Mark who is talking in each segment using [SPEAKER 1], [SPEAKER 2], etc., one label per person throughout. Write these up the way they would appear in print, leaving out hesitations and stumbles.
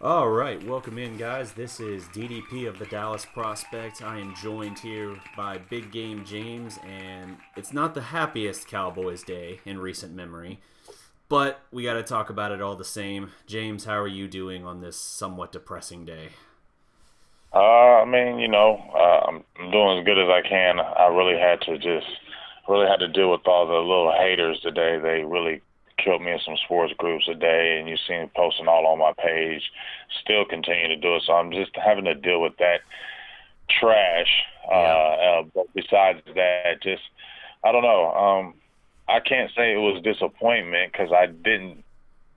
[SPEAKER 1] All right, welcome in, guys. This is DDP of the Dallas Prospect. I am joined here by Big Game James, and it's not the happiest Cowboys day in recent memory, but we got to talk about it all the same. James, how are you doing on this somewhat depressing day?
[SPEAKER 2] I'm doing as good as I can. I really had to deal with all the little haters today. They really killed me in some sports groups today, and you see me posting all on my page. Still continue to do it, so I'm just having to deal with that trash. But besides that, just I don't know. I can't say it was disappointment because I didn't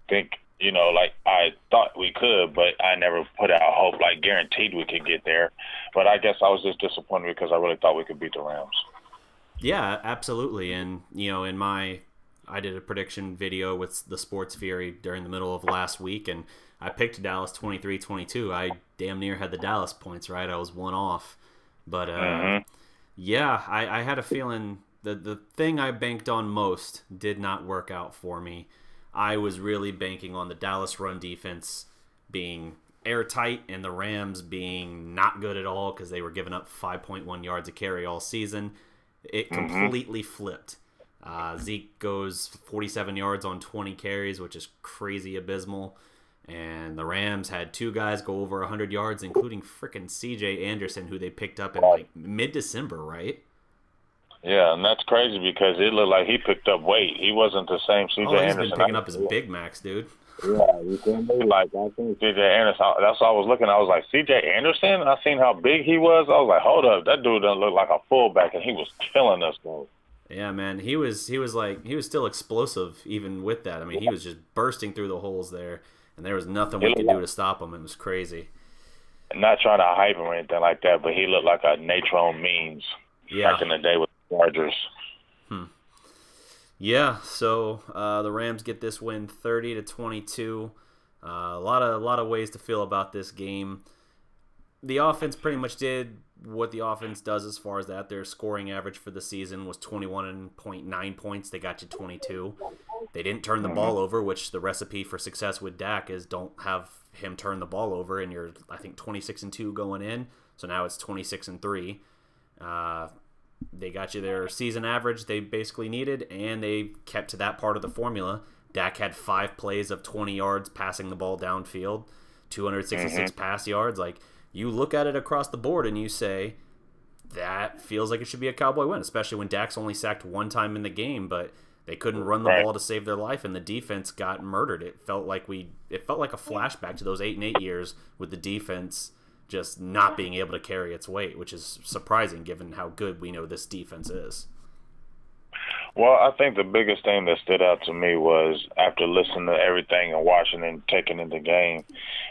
[SPEAKER 2] think, like I thought we could, but I never put out hope, like guaranteed we could get there. But I guess I was just disappointed because I really thought we could beat the Rams.
[SPEAKER 1] Yeah, absolutely. And, I did a prediction video with the Sports Fury during the middle of last week, and I picked Dallas 23-22. I damn near had the Dallas points right. I was one off. But, yeah, I had a feeling the thing I banked on most did not work out for me. I was really banking on the Dallas run defense being airtight and the Rams being not good at all because they were giving up 5.1 yards a carry all season. It completely flipped. Zeke goes 47 yards on 20 carries, which is crazy abysmal. And the Rams had two guys go over 100 yards, including frickin' C.J. Anderson, who they picked up in like mid-December, right?
[SPEAKER 2] Yeah, and that's crazy because it looked like he picked up weight. He wasn't the same C.J.
[SPEAKER 1] Oh, he's
[SPEAKER 2] Anderson.
[SPEAKER 1] been picking up his Big Macs, dude.
[SPEAKER 2] Yeah, you feel me? Like, I think C.J. Anderson, that's why I was looking. I was like, C.J. Anderson? I seen how big he was. I was like, hold up, that dude doesn't look like a fullback, and he was killing us, though.
[SPEAKER 1] Yeah, man, he was still explosive even with that. I mean, he was just bursting through the holes there, and there was nothing we could do to stop him. It was crazy.
[SPEAKER 2] Not trying to hype him or anything like that, but he looked like a Natron Means back in the day with the Chargers.
[SPEAKER 1] Yeah, so the Rams get this win 30-22. A lot of ways to feel about this game. The offense pretty much did what the offense does as far as that. Their scoring average for the season was 21.9 points. They got you 22. They didn't turn the ball over, which the recipe for success with Dak is don't have him turn the ball over, and you're, I think, 26-2 going in. So now it's 26-3. They got you their season average they basically needed, and they kept to that part of the formula. Dak had 5 plays of 20 yards passing the ball downfield, 266 pass yards. Like, you look at it across the board and you say, that feels like it should be a Cowboy win, especially when Dak's only sacked one time in the game, but they couldn't run the ball to save their life, and the defense got murdered. It felt like a flashback to those 8-8 years with the defense just not being able to carry its weight, which is surprising given how good we know this defense is.
[SPEAKER 2] Well, I think the biggest thing that stood out to me was after listening to everything and watching and taking in the game,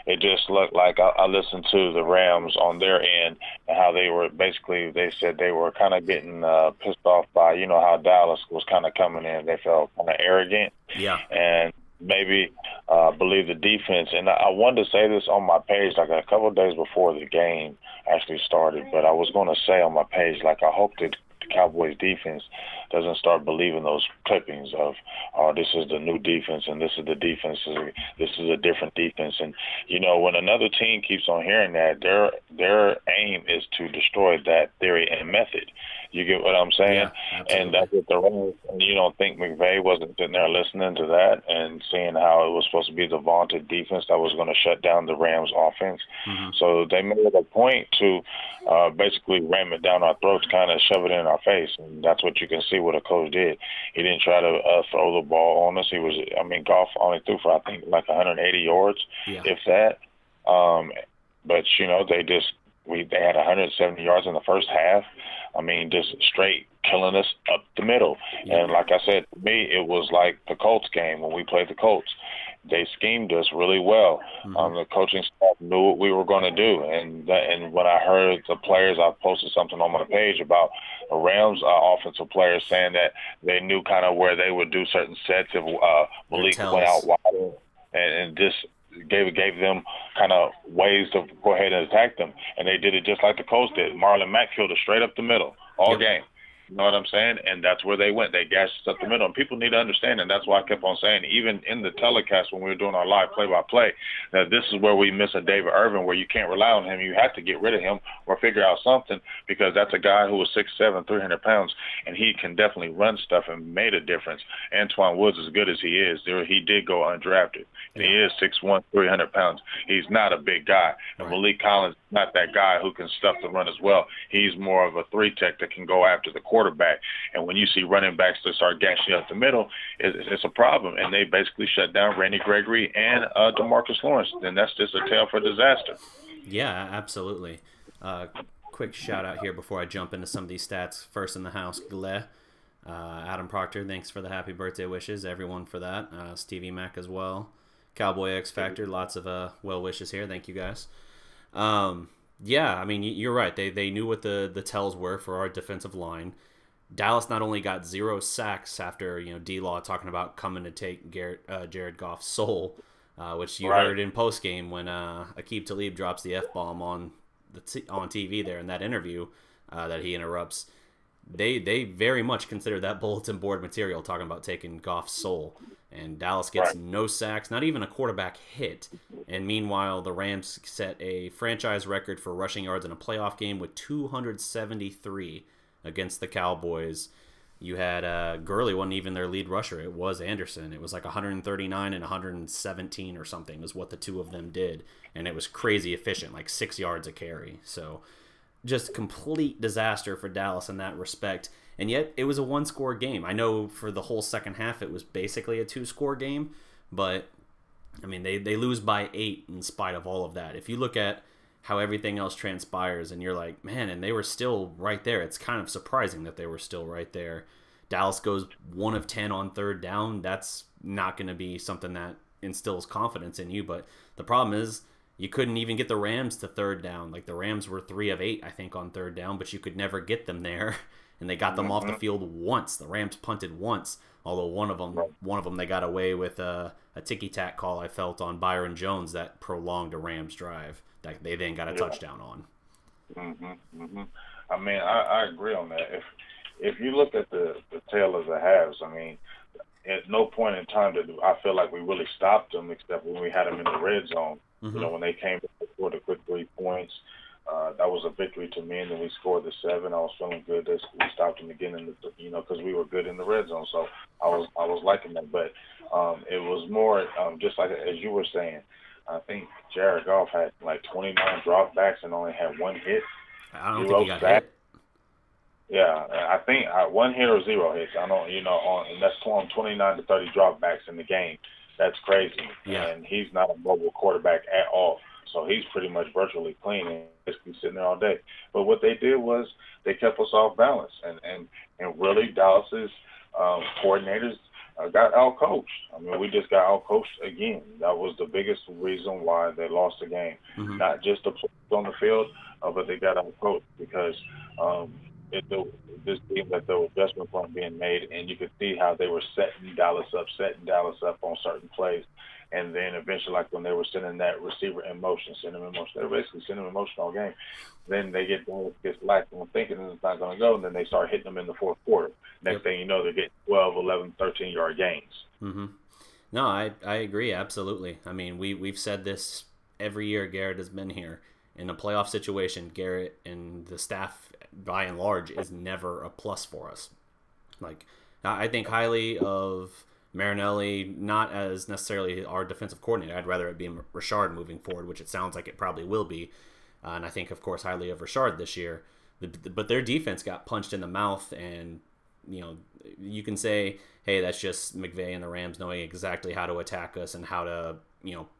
[SPEAKER 2] it just looked like I listened to the Rams on their end and how they said they were kind of getting pissed off by, how Dallas was kind of coming in. They felt kind of arrogant.
[SPEAKER 1] Yeah.
[SPEAKER 2] And maybe believe the defense. And I wanted to say this on my page like a couple of days before the game actually started, but I was going to say on my page, like, I hope that the Cowboys defense doesn't start believing those clippings of, oh, this is the new defense and this is the defense, this is a different defense. And, when another team keeps on hearing that, their aim is to destroy that theory and method. You get what I'm saying?
[SPEAKER 1] Yeah,
[SPEAKER 2] and that's what the Rams, you don't think McVay wasn't sitting there listening to that and seeing how it was supposed to be the vaunted defense that was going to shut down the Rams offense. So they made it a point to basically ram it down our throats, kind of shove it in our face. And that's what you can see what a coach did. He didn't try to throw the ball on us. Goff only threw for, I think, like 180 yards, if that. But, they had 170 yards in the first half. Just straight killing us up the middle. And like I said, to me, it was like the Colts game when we played the Colts. They schemed us really well. The coaching staff knew what we were going to do. And when I heard the players, I posted something on my page about the Rams offensive players saying that they knew kind of where they would do certain sets if Malik went out wide and just gave them kind of ways to go ahead and attack them. And they did it just like the Colts did. Marlon Mack killed it straight up the middle all game. You know what I'm saying? And that's where they went. They gashed us up the middle. And people need to understand, and that's why I kept on saying, even in the telecast when we were doing our live play-by-play, that this is where we miss a David Irvin, where you can't rely on him. You have to get rid of him or figure out something, because that's a guy who was 6'7", 300 pounds, and he can definitely run stuff and made a difference. Antoine Woods, as good as he is, he did go undrafted. And he is 6'1", 300 pounds. He's not a big guy. And Malik Collins is not that guy who can stuff the run as well. He's more of a three-tech that can go after the quarterback. And when you see running backs that start gashing up the middle, it's a problem. And they basically shut down Randy Gregory and DeMarcus Lawrence. And that's just a tale for disaster.
[SPEAKER 1] Yeah, absolutely. Quick shout-out here before I jump into some of these stats. First in the house, Gle. Adam Proctor, thanks for the happy birthday wishes. Everyone for that. Stevie Mack as well. Cowboy X Factor, lots of well wishes here. Thank you guys. Yeah, I mean, you're right. They knew what the tells were for our defensive line. Dallas not only got 0 sacks after D-Law talking about coming to take Jared Goff's soul, which you heard in postgame when Aqib Talib drops the F-bomb on TV there in that interview that he interrupts. They very much consider that bulletin board material, talking about taking Goff's soul. And Dallas gets no sacks, not even a quarterback hit. And meanwhile, the Rams set a franchise record for rushing yards in a playoff game with 273 against the Cowboys. You had Gurley wasn't even their lead rusher. It was Anderson. It was like 139 and 117 or something is what the two of them did. And it was crazy efficient, like 6 yards a carry. So just complete disaster for Dallas in that respect. And yet it was a one-score game. I know for the whole second half it was basically a 2-score game, but I mean they lose by 8 in spite of all of that. If you look at how everything else transpires and you're like, man, and they were still right there. It's kind of surprising that they were still right there. Dallas goes 1 of 10 on third down. That's not going to be something that instills confidence in you, but the problem is you couldn't even get the Rams to third down. Like the Rams were 3 of 8, I think, on third down, but you could never get them there. And they got them off the field once. The Rams punted once, although one of them they got away with a ticky-tack call, I felt, on Byron Jones that prolonged a Rams drive that they then got a touchdown on.
[SPEAKER 2] I mean, I agree on that. If you look at the tail of the halves, I mean, at no point in time did I feel like we really stopped them, except when we had them in the red zone. When they came for the quick 3 points. That was a victory to me, and then we scored the 7. I was feeling good that we stopped them again because we were good in the red zone. So I was liking that, but it was more just like as you were saying. I think Jared Goff had like 29 dropbacks and only had 1 hit.
[SPEAKER 1] I don't think he got hit.
[SPEAKER 2] Yeah, I think 1 hit or 0 hits. I don't, and that's 29 to 30 dropbacks in the game. That's crazy.
[SPEAKER 1] Yeah.
[SPEAKER 2] And he's not a mobile quarterback at all. So he's pretty much virtually clean and just be sitting there all day. But what they did was they kept us off balance. And really Dallas's coordinators got out-coached. I mean, we just got out-coached again. That was the biggest reason why they lost the game. Not just the players on the field, but they got out-coached because this team that there were adjustments weren't being made, and you could see how they were setting Dallas up on certain plays. And then eventually, like when they were sending that receiver in motion, they were basically sending him in motion all game. Then they gets lax and thinking it's not going to go, and then they start hitting them in the fourth quarter. Next thing you know, they're getting 12, 11, 13-yard gains.
[SPEAKER 1] No, I agree, absolutely. I mean, we've said this every year Garrett has been here. In a playoff situation, Garrett and the staff, by and large, is never a plus for us. Like, I think highly of Marinelli, not as necessarily our defensive coordinator. I'd rather it be Richard moving forward, which it sounds like it probably will be. And I think, of course, highly of Richard this year. But their defense got punched in the mouth, and you can say, hey, that's just McVay and the Rams knowing exactly how to attack us and how to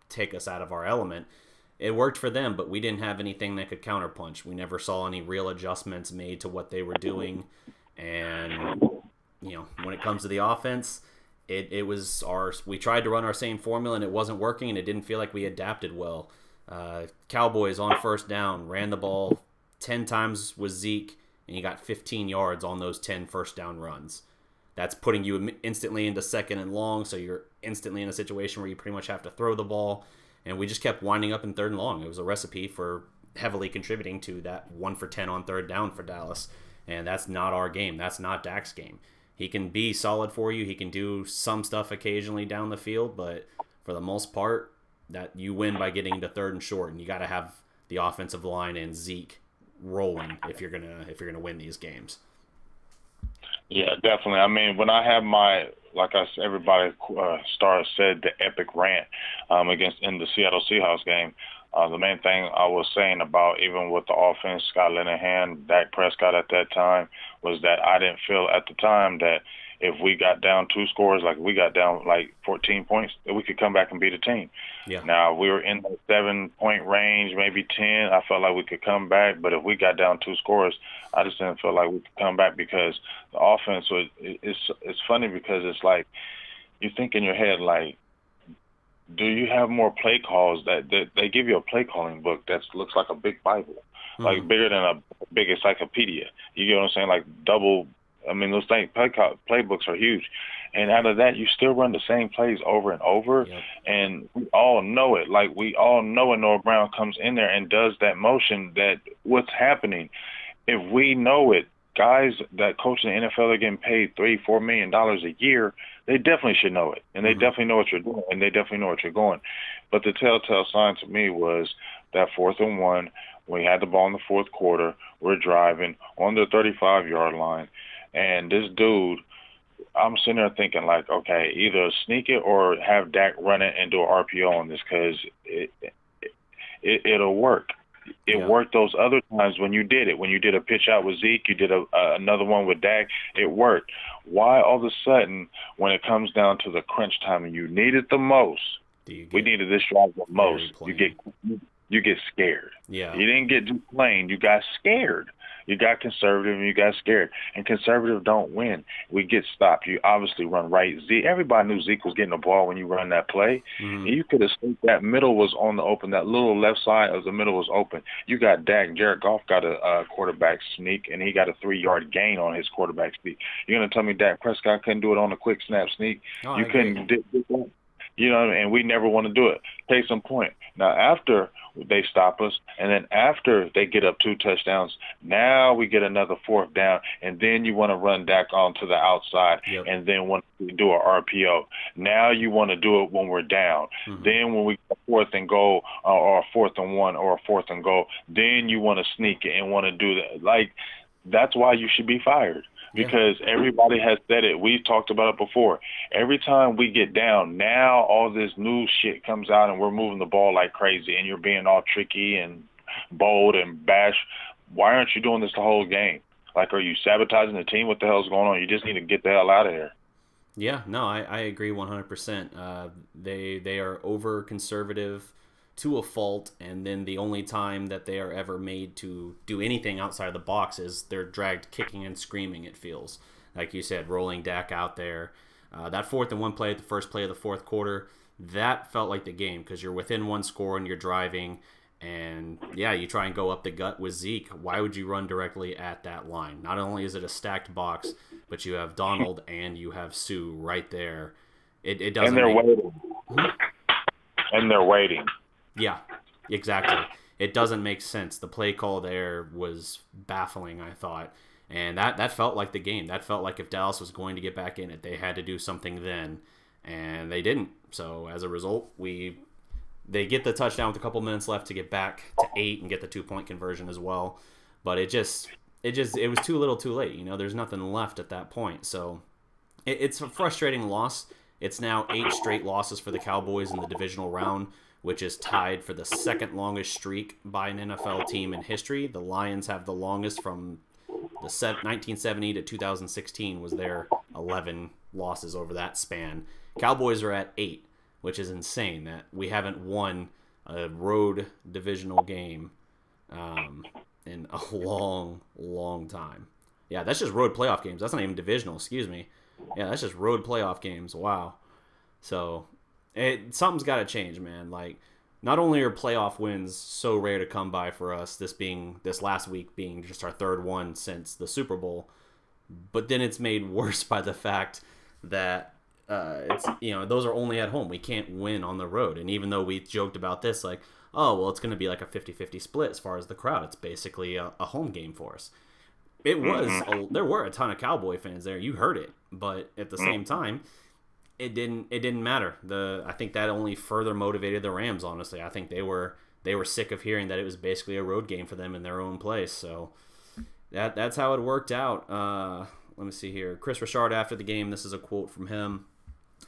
[SPEAKER 1] take us out of our element. It worked for them, but we didn't have anything that could counterpunch. We never saw any real adjustments made to what they were doing. And, when it comes to the offense, it was we tried to run our same formula and it wasn't working, and it didn't feel like we adapted well. Cowboys on first down ran the ball 10 times with Zeke, and he got 15 yards on those 10 first down runs. That's putting you instantly into second and long, so you're instantly in a situation where you pretty much have to throw the ball. And we just kept winding up in third and long. It was a recipe for heavily contributing to that 1 for 10 on third down for Dallas. and that's not our game. That's not Dak's game. He can be solid for you. He can do some stuff occasionally down the field, but for the most part, that you win by getting to third and short, and you got to have the offensive line and Zeke rolling if you're gonna win these games.
[SPEAKER 2] Yeah, definitely. I mean, when I have my, like I said, everybody said the epic rant in the Seattle Seahawks game. The main thing I was saying about even with the offense, Scott Linehan, Dak Prescott at that time, was that I didn't feel at the time that if we got down 2 scores, like we got down like 14 points, that we could come back and beat a team.
[SPEAKER 1] Yeah.
[SPEAKER 2] Now, we were in the 7-point range, maybe 10. I felt like we could come back, but if we got down 2 scores, I just didn't feel like we could come back because the offense it's funny because it's like you think in your head, like, do you have more play calls that they give you a play calling book that looks like a big Bible, like bigger than a big encyclopedia. You get what I'm saying? Like double. I mean, those things, playbooks are huge. And out of that, you still run the same plays over and over.
[SPEAKER 1] Yep.
[SPEAKER 2] And we all know it. Like, we all know when Noah Brown comes in there and does that motion, that what's happening. If we know it, guys that coach in the NFL are getting paid $3-4 million a year, they definitely should know it. And they definitely know what you're doing, and they definitely know what you're going. But the telltale sign to me was that 4th and 1, we had the ball in the fourth quarter, we're driving on the 35-yard line. And this dude, I'm sitting there thinking, like, okay, either sneak it or have Dak run it and do an RPO on this because it'll work. It worked those other times when you did it. When you did a pitch out with Zeke, you did another one with Dak, it worked. Why all of a sudden, when it comes down to the crunch time and you need it the most, we needed this drive the most, you get scared.
[SPEAKER 1] Yeah.
[SPEAKER 2] You didn't get too plain. You got scared. You got conservative and you got scared. And conservative don't win. We get stopped. You obviously run right. Zeke, everybody knew Zeke was getting the ball when you run that play. And you could have seen that middle was on the open. That little left side of the middle was open. You got Dak. Jared Goff got a quarterback sneak, and he got a 3-yard gain on his quarterback sneak. You're going to tell me Dak Prescott couldn't do it on a quick snap sneak?
[SPEAKER 1] Oh,
[SPEAKER 2] you couldn't do that. You know, and we never want to do it. Case in point. Now, after they stop us, and then after they get up 2 touchdowns, now we get another 4th down, and then you want to run Dak onto the outside, and then want to do an RPO. Now you want to do it when we're down. Then when we get 4th and goal, or 4th and 1, or 4th and goal, then you want to sneak it and want to do that. Like, that's why you should be fired. Because everybody has said it. We've talked about it before. Every time we get down, now all this new shit comes out and we're moving the ball like crazy and you're being all tricky and bold and bash. Why aren't you doing this the whole game? Like, are you sabotaging the team? What the hell's going on? You just need to get the hell out of here.
[SPEAKER 1] Yeah, no, I agree 100%. They are over conservative to a fault, and then the only time that they are ever made to do anything outside of the box is they're dragged kicking and screaming, it feels. Like you said, rolling Dak out there. That 4th and 1 play at the first play of the fourth quarter, that felt like the game because you're within 1 score and you're driving, and yeah, you try and go up the gut with Zeke. Why would you run directly at that line? Not only is it a stacked box, but you have Donald and you have Sue right there. It doesn't.
[SPEAKER 2] And they're waiting. And they're waiting.
[SPEAKER 1] Yeah, exactly. It doesn't make sense. The play call there was baffling, I thought. And that felt like the game. That felt like if Dallas was going to get back in it, they had to do something then. And they didn't. So as a result, they get the touchdown with a couple minutes left to get back to 8 and get the 2-point conversion as well. But it was too little too late. You know, there's nothing left at that point. So it's a frustrating loss. It's now 8 straight losses for the Cowboys in the divisional round, which is tied for the 2nd longest streak by an NFL team in history. The Lions have the longest from the 1970 to 2016 was their 11 losses over that span. Cowboys are at 8, which is insane that we haven't won a road divisional game in a long, long time. Yeah, that's just road playoff games. That's not even divisional, excuse me. Yeah, that's just road playoff games. Wow. So something's got to change, man. Like, not only are playoff wins so rare to come by for us, this last week being just our 3rd one since the Super Bowl, but then it's made worse by the fact that those are only at home. We can't win on the road. And even though we joked about this, like, oh, well, it's going to be like a 50-50 split as far as the crowd. It's basically a home game for us. It was there were a ton of Cowboy fans there. You heard it, but at the same time, it didn't matter. I think that only further motivated the Rams. Honestly, I think they were sick of hearing that it was basically a road game for them in their own place. So that's how it worked out. Let me see here. Chris Richard after the game. This is a quote from him.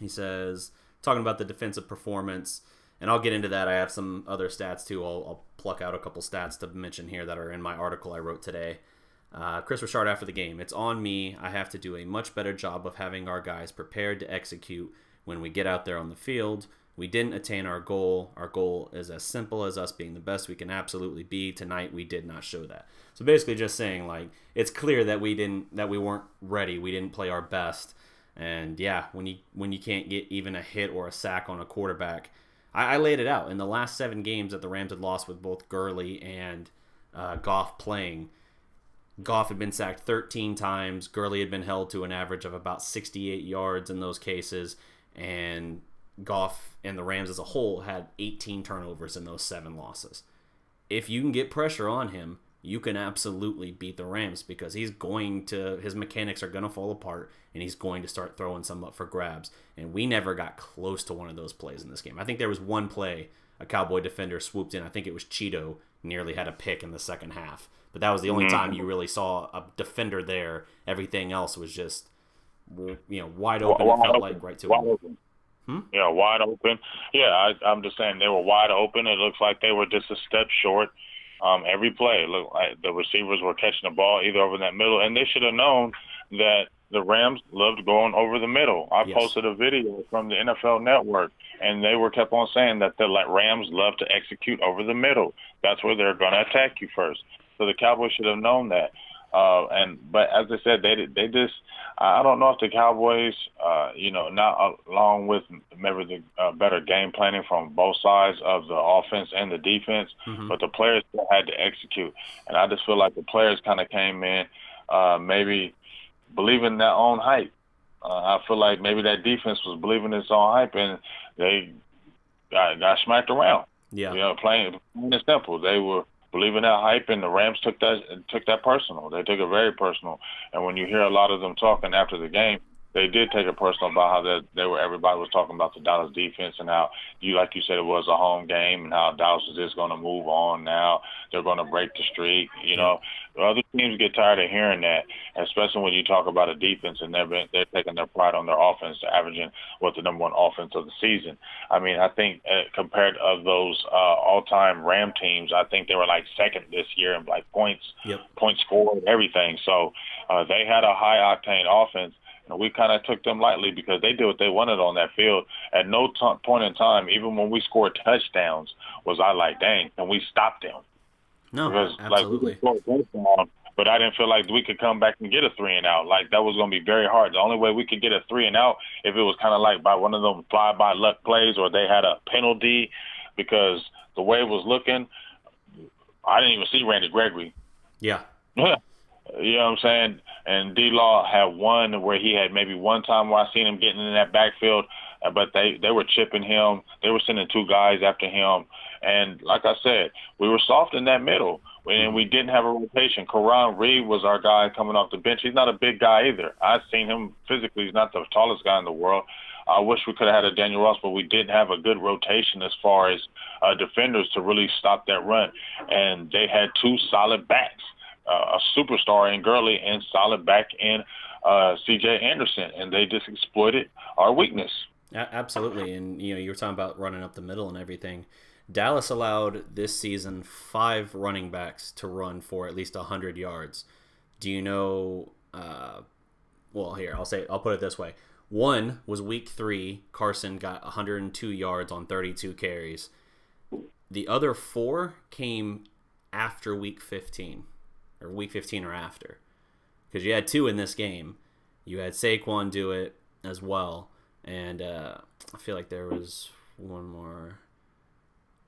[SPEAKER 1] He says, talking about the defensive performance, and I'll get into that. I have some other stats too. I'll pluck out a couple stats to mention here that are in my article I wrote today. Chris Richard after the game. It's on me. I have to do a much better job of having our guys prepared to execute when we get out there on the field. We didn't attain our goal. Our goal is as simple as us being the best we can absolutely be. Tonight we did not show that. So basically just saying, like, it's clear that we weren't ready. We didn't play our best. And yeah, when you can't get even a hit or a sack on a quarterback, I laid it out. In the last 7 games that the Rams had lost with both Gurley and Goff playing, Goff had been sacked 13 times. Gurley had been held to an average of about 68 yards in those cases. And Goff and the Rams as a whole had 18 turnovers in those 7 losses. If you can get pressure on him, you can absolutely beat the Rams because his mechanics are going to fall apart and he's going to start throwing some up for grabs. And we never got close to one of those plays in this game. I think there was one play a Cowboy defender swooped in. I think it was Cheeto, nearly had a pick in the second half. But that was the only time you really saw a defender there. Everything else was just, wide open. It felt like right to him.
[SPEAKER 2] Yeah, wide open. Yeah, I'm just saying they were wide open. It looks like they were just a step short. Every play, it looked like the receivers were catching the ball either over that middle, and they should have known that the Rams loved going over the middle. I posted a video from the NFL Network, and they kept on saying that the Rams love to execute over the middle. That's where they're going to attack you first. So the Cowboys should have known that. But as I said, they just I don't know if the Cowboys, not along with maybe the better game planning from both sides of the offense and the defense, but the players still had to execute. And I just feel like the players kind of came in maybe believing their own hype. I feel like maybe that defense was believing its own hype, and they got smacked around.
[SPEAKER 1] Yeah,
[SPEAKER 2] plain and simple. They were believing that hype, and the Rams took that personal. They took it very personal. And when you hear a lot of them talking after the game, they did take it personal about how everybody was talking about the Dallas defense and how like you said, it was a home game and how Dallas is just going to move on now. They're going to break the streak. Other teams get tired of hearing that, especially when you talk about a defense and they're taking their pride on their offense, averaging the number 1 offense of the season. I mean, I think compared of those all-time Ram teams, I think they were like second this year in like points scored, everything. So they had a high-octane offense. We kind of took them lightly because they did what they wanted on that field. At no point in time, even when we scored touchdowns, was I like, dang, can we stop them?
[SPEAKER 1] No,
[SPEAKER 2] because,
[SPEAKER 1] absolutely.
[SPEAKER 2] We scored touchdowns, but I didn't feel like we could come back and get a 3-and-out. Like, that was going to be very hard. The only way we could get a 3-and-out if it was kind of like by one of them fly-by-luck plays or they had a penalty, because the way it was looking, I didn't even see Randy Gregory.
[SPEAKER 1] Yeah.
[SPEAKER 2] You know what I'm saying? And D-Law had one where he had maybe one time where I seen him getting in that backfield, but they were chipping him. They were sending 2 guys after him. And like I said, we were soft in that middle, and we didn't have a rotation. Karan Reed was our guy coming off the bench. He's not a big guy either. I've seen him physically. He's not the tallest guy in the world. I wish we could have had a Daniel Ross, but we didn't have a good rotation as far as defenders to really stop that run. And they had 2 solid backs. A superstar in Gurley and solid back in C.J. Anderson, and they just exploited our weakness.
[SPEAKER 1] Absolutely, and you were talking about running up the middle and everything. Dallas allowed this season 5 running backs to run for at least 100 yards. Do you know? Well, here I'll put it this way. One was week 3. Carson got 102 yards on 32 carries. The other 4 came after week 15. Or week 15 or after. Because you had 2 in this game. You had Saquon do it as well. And I feel like there was one more.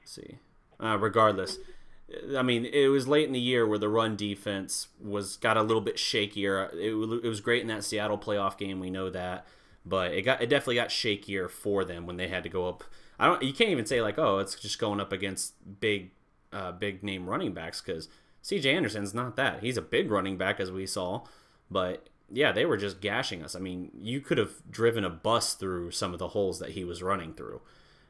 [SPEAKER 1] Let's see. Regardless. I mean, it was late in the year where the run defense got a little bit shakier. It was great in that Seattle playoff game. We know that. But it definitely got shakier for them when they had to go up. You can't even say like, oh, it's just going up against big name running backs, because C.J. Anderson's not that. He's a big running back, as we saw, but yeah, they were just gashing us. I mean, you could have driven a bus through some of the holes that he was running through,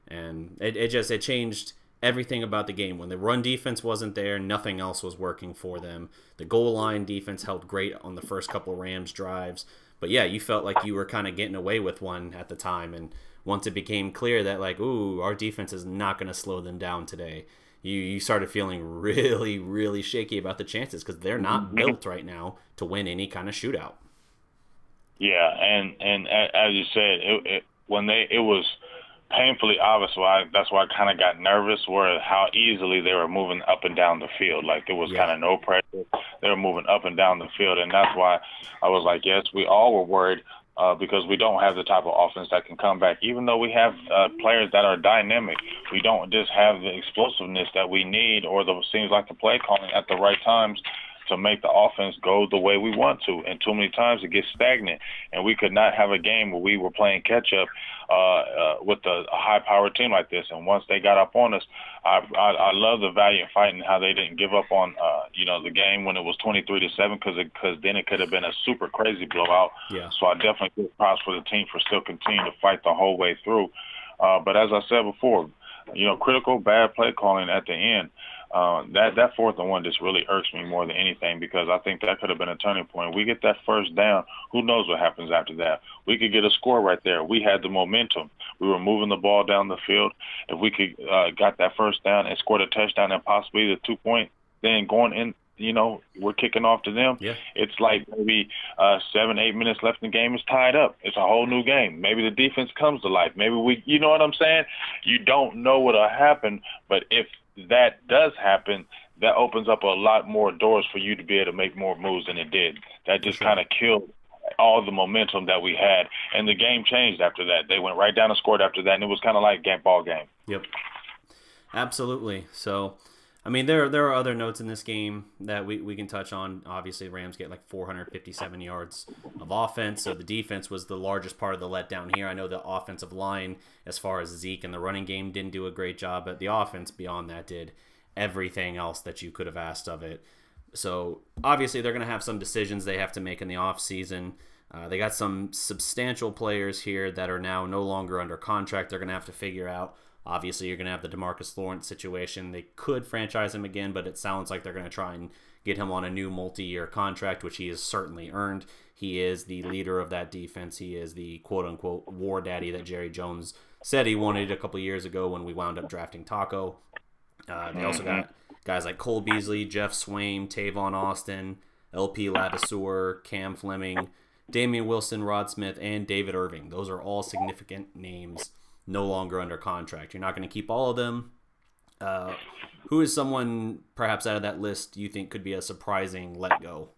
[SPEAKER 1] and it changed everything about the game. When the run defense wasn't there, nothing else was working for them. The goal line defense held great on the first couple Rams drives, but yeah, you felt like you were kind of getting away with one at the time, and once it became clear that, like, ooh, our defense is not going to slow them down today, you started feeling really, really shaky about the chances, because they're not built right now to win any kind of shootout.
[SPEAKER 2] Yeah, and as you said, it was painfully obvious. That's why I kind of got nervous, where how easily they were moving up and down the field. Like, there was kind of no pressure. They were moving up and down the field, and that's why I was like, yes, we all were worried. Because we don't have the type of offense that can come back. Even though we have players that are dynamic, we don't just have the explosiveness that we need, or seems like the play calling at the right times to make the offense go the way we want to. And too many times it gets stagnant, and we could not have a game where we were playing catch up with a high-powered team like this. And once they got up on us, I love the valiant fight and how they didn't give up on the game when it was 23-7, because then it could have been a super crazy blowout.
[SPEAKER 1] Yeah.
[SPEAKER 2] So I definitely give props for the team for still continuing to fight the whole way through. But as I said before, critical bad play calling at the end. That 4th and 1 just really irks me more than anything, because I think that could have been a turning point. We get that first down, who knows what happens after that? We could get a score right there. We had the momentum. We were moving the ball down the field. If we could got that first down and scored a touchdown and possibly the 2-point, then going in, we're kicking off to them.
[SPEAKER 1] Yeah.
[SPEAKER 2] It's like maybe 7-8 minutes left in the game. It's tied up. It's a whole new game. Maybe the defense comes to life. Maybe you know what I'm saying? You don't know what'll happen, but if that does happen, that opens up a lot more doors for you to be able to make more moves than it did. That just kind of killed all the momentum that we had, and the game changed after that. They went right down and scored after that, and it was kind of like ball game.
[SPEAKER 1] Yep, absolutely. So, I mean, there are other notes in this game that we can touch on. Obviously, Rams get like 457 yards of offense, so the defense was the largest part of the letdown here. I know the offensive line, as far as Zeke and the running game, didn't do a great job, but the offense beyond that did everything else that you could have asked of it. So, obviously, they're going to have some decisions they have to make in the offseason. They got some substantial players here that are now no longer under contract. They're going to have to figure out. Obviously, you're going to have the DeMarcus Lawrence situation. They could franchise him again, but it sounds like they're going to try and get him on a new multi-year contract, which he has certainly earned. He is the leader of that defense. He is the quote-unquote war daddy that Jerry Jones said he wanted a couple years ago when we wound up drafting Taco. They also got guys like Cole Beasley, Jeff Swaim, Tavon Austin, LP Ladouceur, Cam Fleming, Damian Wilson, Rod Smith, and David Irving. Those are all significant names no longer under contract. You're not going to keep all of them. Who is someone perhaps out of that list you think could be a surprising let go?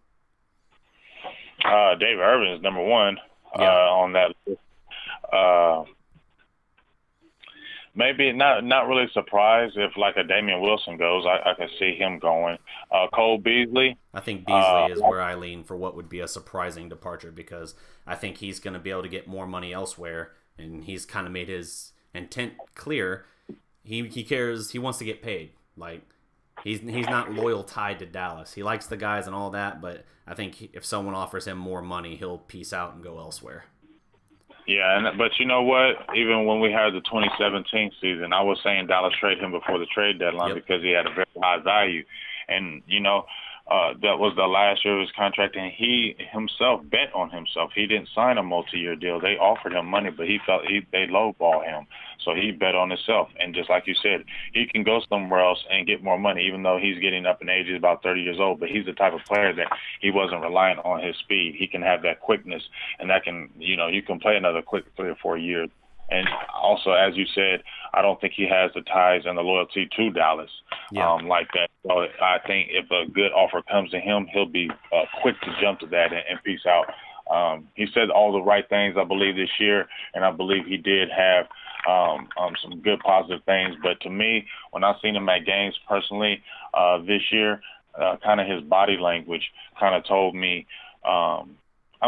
[SPEAKER 2] David Irving is number one on that list. Maybe not really surprised if like a Damian Wilson goes. I can see him going. Cole Beasley.
[SPEAKER 1] I think Beasley is where I lean for what would be a surprising departure, because I think he's going to be able to get more money elsewhere, and he's kind of made his intent clear. He cares. He wants to get paid. Like he's not loyal tied to Dallas. He likes the guys and all that, but I think if someone offers him more money, he'll peace out and go elsewhere.
[SPEAKER 2] Yeah, but you know what? Even when we had the 2017 season, I was saying Dallas trade him before the trade deadline because he had a very high value. And, that was the last year of his contract, and he himself bet on himself. He didn't sign a multi-year deal. They offered him money, but he felt they lowball him. So he bet on himself. And just like you said, he can go somewhere else and get more money, even though he's getting up in age. He's about 30 years old, but he's the type of player that he wasn't relying on his speed. He can have that quickness, and that can, you can play another quick 3 or 4 years. And also, as you said, I don't think he has the ties and the loyalty to Dallas like that. So I think if a good offer comes to him, he'll be quick to jump to that and peace out. He said all the right things, I believe, this year, and I believe he did have some good positive things. But to me, when I've seen him at games personally this year, kind of his body language kind of told me I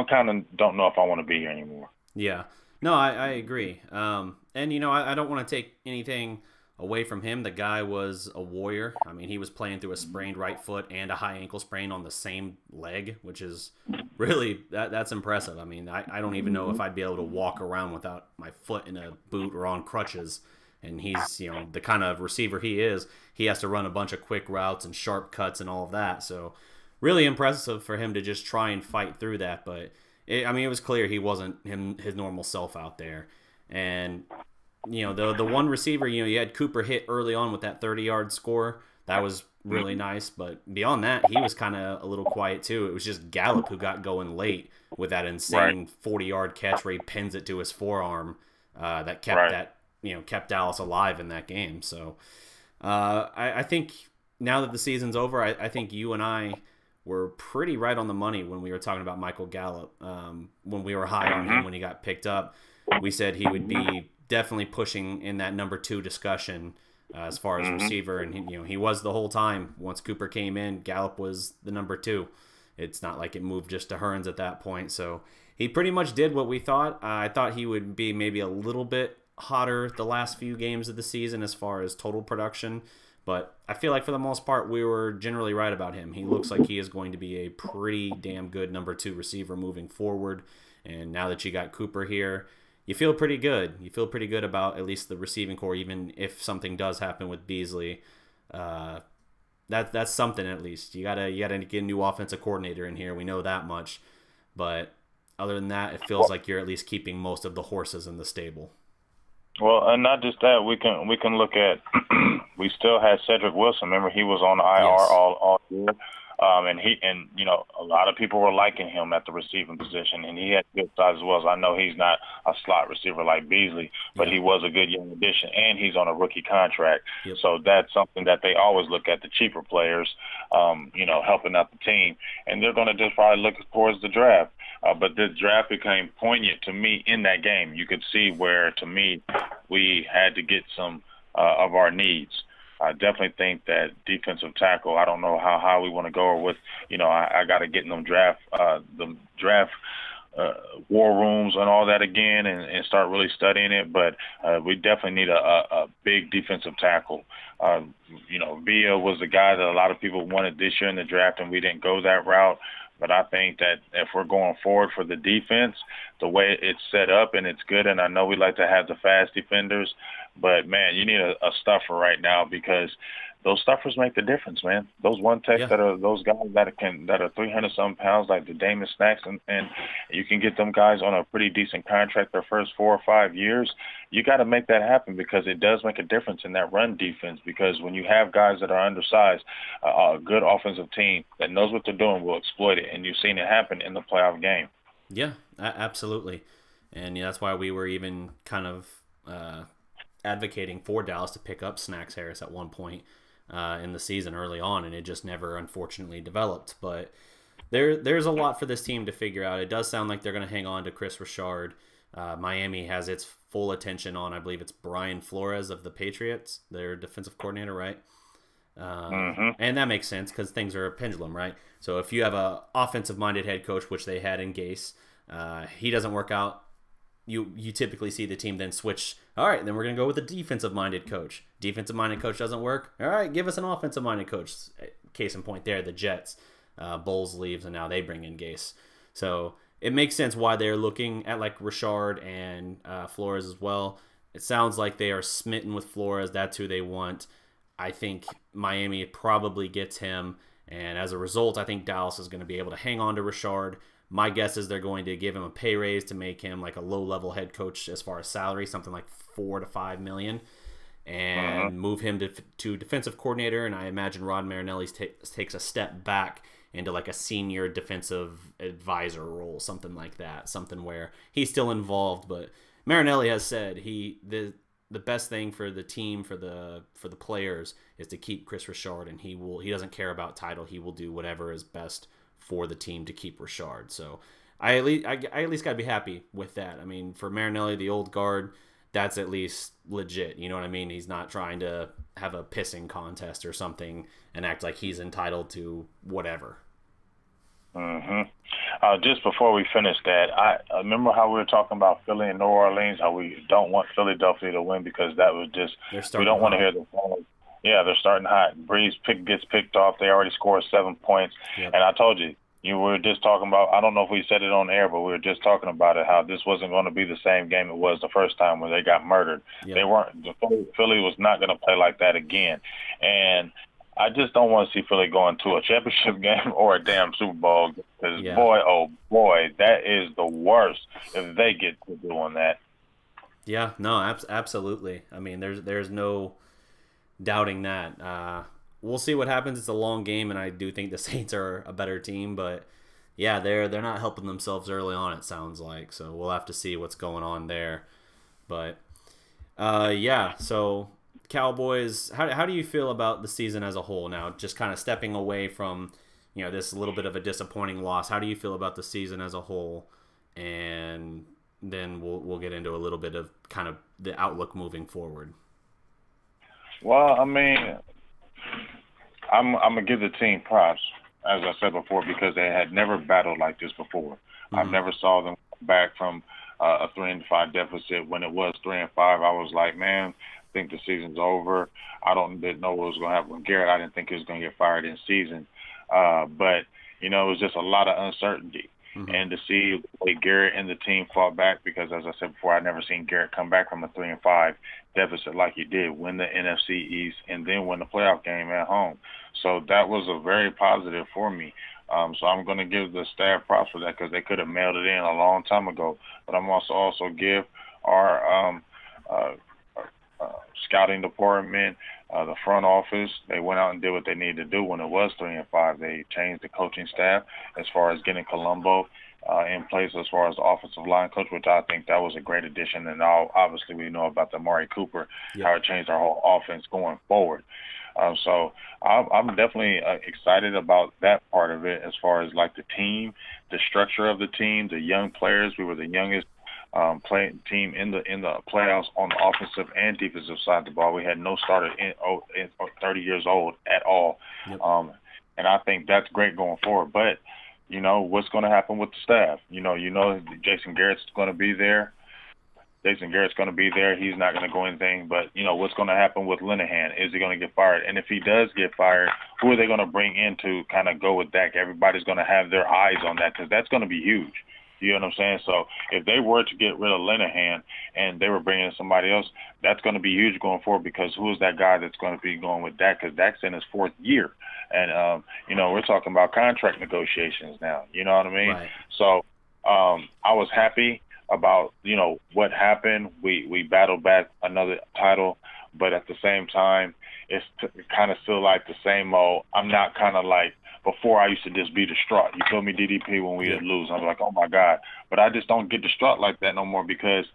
[SPEAKER 2] kind of don't know if I want to be here anymore.
[SPEAKER 1] Yeah. No, I agree. And, I don't want to take anything away from him, the guy was a warrior. I mean, he was playing through a sprained right foot and a high ankle sprain on the same leg, which is really, that's impressive. I mean, I don't even know if I'd be able to walk around without my foot in a boot or on crutches. And he's, the kind of receiver he is. He has to run a bunch of quick routes and sharp cuts and all of that. So really impressive for him to just try and fight through that. But, it was clear he wasn't his normal self out there. And the one receiver, you had Cooper hit early on with that 30-yard score. That was really nice. But beyond that, he was kind of a little quiet too. It was just Gallup who got going late with that insane 40-yard catch where he pins it to his forearm that kept Dallas alive in that game. So I think now that the season's over, I think you and I were pretty right on the money when we were talking about Michael Gallup. When we were high on him when he got picked up, we said he would be definitely pushing in that number 2 discussion as far as receiver, and he was the whole time. Once Cooper came in, Gallup was the number 2. It's not like it moved just to Hearns at that point. So he pretty much did what we thought. I thought he would be maybe a little bit hotter the last few games of the season as far as total production, but I feel like for the most part we were generally right about him. He looks like he is going to be a pretty damn good number 2 receiver moving forward, and now that you got Cooper here, you feel pretty good. You feel pretty good about at least the receiving core, even if something does happen with Beasley. That's something at least. You gotta get a new offensive coordinator in here. We know that much, but other than that, it feels like you're at least keeping most of the horses in the stable.
[SPEAKER 2] Well, and not just that, we can look at we still had Cedric Wilson. Remember, he was on IR all year. And a lot of people were liking him at the receiving position, and he had good size as well. So I know he's not a slot receiver like Beasley, but he was a good young addition, and he's on a rookie contract. Yep. So that's something that they always look at, the cheaper players, helping out the team, and they're going to just probably look towards the draft. But this draft became poignant to me in that game. You could see where, to me, we had to get some of our needs. I definitely think that defensive tackle, I don't know how high we want to go or with, I got to get in them draft war rooms and all that again and start really studying it. But we definitely need a big defensive tackle. Villa was the guy that a lot of people wanted this year in the draft, and we didn't go that route. But I think that if we're going forward for the defense, the way it's set up and it's good, and I know we like to have the fast defenders, but, man, you need a stuffer right now because those stuffers make the difference, man. Those one techs that are those guys that are 300-something pounds like the Damon Snacks, and you can get them guys on a pretty decent contract their first 4 or 5 years. You got to make that happen because it does make a difference in that run defense because when you have guys that are undersized, a good offensive team that knows what they're doing will exploit it, and you've seen it happen in the playoff game.
[SPEAKER 1] Yeah, absolutely. And that's why we were even kind of advocating for Dallas to pick up Snacks Harris at one point in the season early on, and it just never unfortunately developed. But there's a lot for this team to figure out. It does sound like they're going to hang on to Chris Richard. Miami has its full attention on, I believe it's Brian Flores of the Patriots, their defensive coordinator, right? And that makes sense because things are a pendulum, right? So if you have a offensive-minded head coach, which they had in Gase, he doesn't work out, you typically see the team then switch. All right, then we're going to go with a defensive-minded coach. Defensive-minded coach doesn't work. All right, give us an offensive-minded coach. Case in point there, the Jets. Bowles leaves, and now they bring in Gase. So it makes sense why they're looking at like Richard and Flores as well. It sounds like they are smitten with Flores. That's who they want. I think Miami probably gets him, and as a result, I think Dallas is going to be able to hang on to Richard. My guess is they're going to give him a pay raise to make him like a low-level head coach as far as salary, something like $4 to $5 million, and move him to defensive coordinator. And I imagine Rod Marinelli takes a step back into like a senior defensive advisor role, something like that, something where he's still involved. But Marinelli has said the best thing for the team, for the players, is to keep Chris Richard, and he doesn't care about title. He will do whatever is best for the team to keep Richard. So I at least got to be happy with that. I mean, for Marinelli, the old guard, that's at least legit. You know what I mean? He's not trying to have a pissing contest or something and act like he's entitled to whatever.
[SPEAKER 2] hmm Just before we finish that, I remember how we were talking about Philly and New Orleans, how we don't want Philadelphia to win because that was just
[SPEAKER 1] They're
[SPEAKER 2] we
[SPEAKER 1] starting
[SPEAKER 2] don't want to
[SPEAKER 1] hot.
[SPEAKER 2] hear the phone. Yeah, they're starting hot. Gets picked off. They already scored 7 points,
[SPEAKER 1] Yep.
[SPEAKER 2] and I told you. You were just talking about. I don't know if we said it on air, but we were just talking about it. How this wasn't going to be the same game it was the first time when they got murdered. They
[SPEAKER 1] Yep.
[SPEAKER 2] weren't. Philly was not going to play like that again, and I just don't want to see Philly going to a championship game or a damn Super Bowl because
[SPEAKER 1] Yeah.
[SPEAKER 2] boy, oh boy, that is the worst if they get to doing that.
[SPEAKER 1] Yeah. No. Absolutely. I mean, there's no doubting that. We'll see what happens. It's a long game, and I do think the Saints are a better team, but yeah, they're not helping themselves early on. It sounds like so. We'll have to see what's going on there. But yeah. So Cowboys, how do you feel about the season as a whole now? Just kind of stepping away from this little bit of a disappointing loss. How do you feel about the season as a whole? And then we'll get into a little bit of kind of the outlook moving forward.
[SPEAKER 2] Well, I mean, I'm gonna give the team props, as I said before, because they had never battled like this before. I
[SPEAKER 1] Mm-hmm.
[SPEAKER 2] never saw them back from a 3-5 deficit. When it was 3-5, I was like, man, I think the season's over. Didn't know what was gonna happen with Garrett. I didn't think he was gonna get fired in season, but it was just a lot of uncertainty.
[SPEAKER 1] Mm-hmm.
[SPEAKER 2] And to see the way Garrett and the team fought back, because as I said before, I'd never seen Garrett come back from a 3-5 deficit like he did, win the NFC East, and then win the playoff game at home. So that was a very positive for me. So I'm going to give the staff props for that because they could have mailed it in a long time ago. But I'm also give our uh, scouting department, the front office. They went out and did what they needed to do when it was 3-5. They changed the coaching staff as far as getting Colombo in place as far as the offensive line coach, which I think that was a great addition. And obviously we know about the Amari Cooper, how
[SPEAKER 1] Yep.
[SPEAKER 2] it changed our whole offense going forward. So I'm definitely excited about that part of it as far as like the team, the structure of the team, the young players. We were the youngest playing team in the playoffs on the offensive and defensive side of the ball. We had no starter in 30 years old at all,
[SPEAKER 1] Yep.
[SPEAKER 2] and I think that's great going forward. But what's going to happen with the staff? Jason Garrett's going to be there. Jason Garrett's going to be there. He's not going to go anything. But, what's going to happen with Linehan? Is he going to get fired? And if he does get fired, who are they going to bring in to kind of go with that? Everybody's going to have their eyes on that because that's going to be huge. You know what I'm saying? So if they were to get rid of Linehan and they were bringing in somebody else, that's going to be huge going forward because who is that guy that's going to be going with Dak? Because Dak's in his fourth year. And, we're talking about contract negotiations now. You know what I mean?
[SPEAKER 1] Right.
[SPEAKER 2] So I was happy about what happened. We battled back another title, but at the same time, it's kind of still like the same old. I'm not kind of like before. I used to just be distraught. You feel me, DDP? When we would lose, I was like, oh my god. But I just don't get distraught like that no more because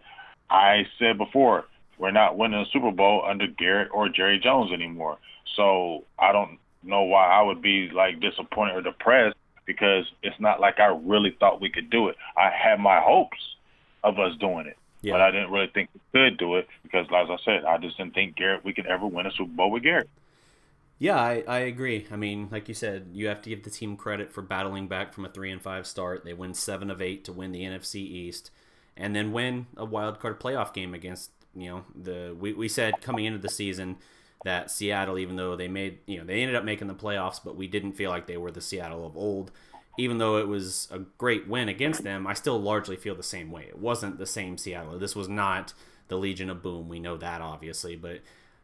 [SPEAKER 2] I said before we're not winning a Super Bowl under Garrett or Jerry Jones anymore. So I don't know why I would be like disappointed or depressed because it's not like I really thought we could do it. I had my hopes of us doing it.
[SPEAKER 1] Yeah.
[SPEAKER 2] But I didn't really think we could do it because, as I said, I just didn't think we could ever win a Super Bowl with Garrett.
[SPEAKER 1] Yeah, I agree. I mean, like you said, you have to give the team credit for battling back from a 3-5 start. They win 7 of 8 to win the NFC East, and then win a wild card playoff game against we said coming into the season that Seattle, even though they ended up making the playoffs, but we didn't feel like they were the Seattle of old. Even though it was a great win against them, I still largely feel the same way. It wasn't the same Seattle. This was not the Legion of Boom. We know that, obviously, but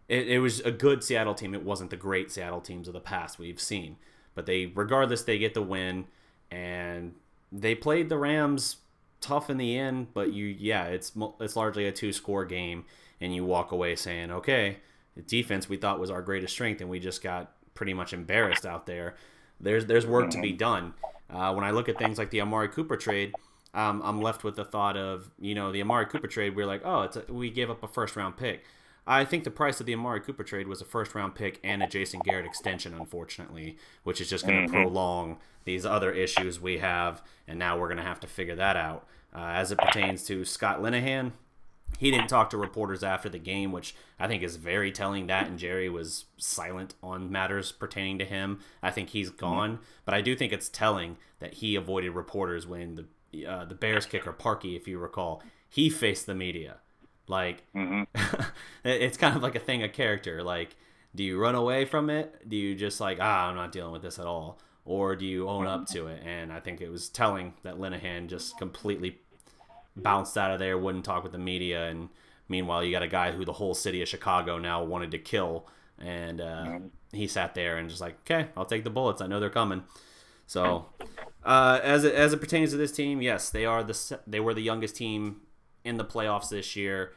[SPEAKER 1] it was a good Seattle team. It wasn't the great Seattle teams of the past we've seen. But regardless, they get the win, and they played the Rams tough in the end. But it's largely a 2-score game, and you walk away saying, okay, the defense we thought was our greatest strength, and we just got pretty much embarrassed out there. There's work to be done. When I look at things like the Amari Cooper trade, I'm left with the thought of, the Amari Cooper trade, we're like, we gave up a first-round pick. I think the price of the Amari Cooper trade was a first-round pick and a Jason Garrett extension, unfortunately, which is just going to prolong these other issues we have, and now we're going to have to figure that out. As it pertains to Scott Linehan, He didn't talk to reporters after the game, which I think is very telling. That and Jerry was silent on matters pertaining to him. I think he's gone, but I do think it's telling that he avoided reporters when the Bears kicker Parkey, if you recall, he faced the media. Like, it's kind of like a thing of character. Like, do you run away from it? Do you just like, I'm not dealing with this at all? Or do you own up to it? And I think it was telling that Linehan just completely bounced out of there, wouldn't talk with the media, and meanwhile you got a guy who the whole city of Chicago now wanted to kill, and he sat there and just like, okay, I'll take the bullets, I know they're coming. So as it pertains to this team, yes, they were the youngest team in the playoffs this year.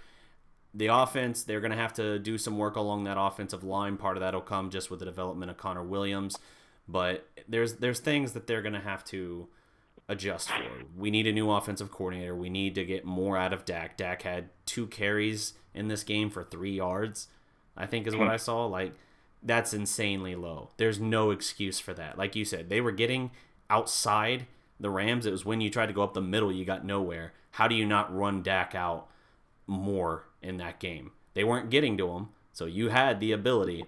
[SPEAKER 1] The offense, they're going to have to do some work along that offensive line. Part of that will come just with the development of Connor Williams, but there's things that they're going to have to adjust for. We need a new offensive coordinator. We need to get more out of Dak. Dak had 2 carries in this game for 3 yards, I think is what I saw. Like, that's insanely low. There's no excuse for that. Like you said, they were getting outside the Rams. It was when you tried to go up the middle, you got nowhere. How do you not run Dak out more in that game? They weren't getting to him, so you had the ability.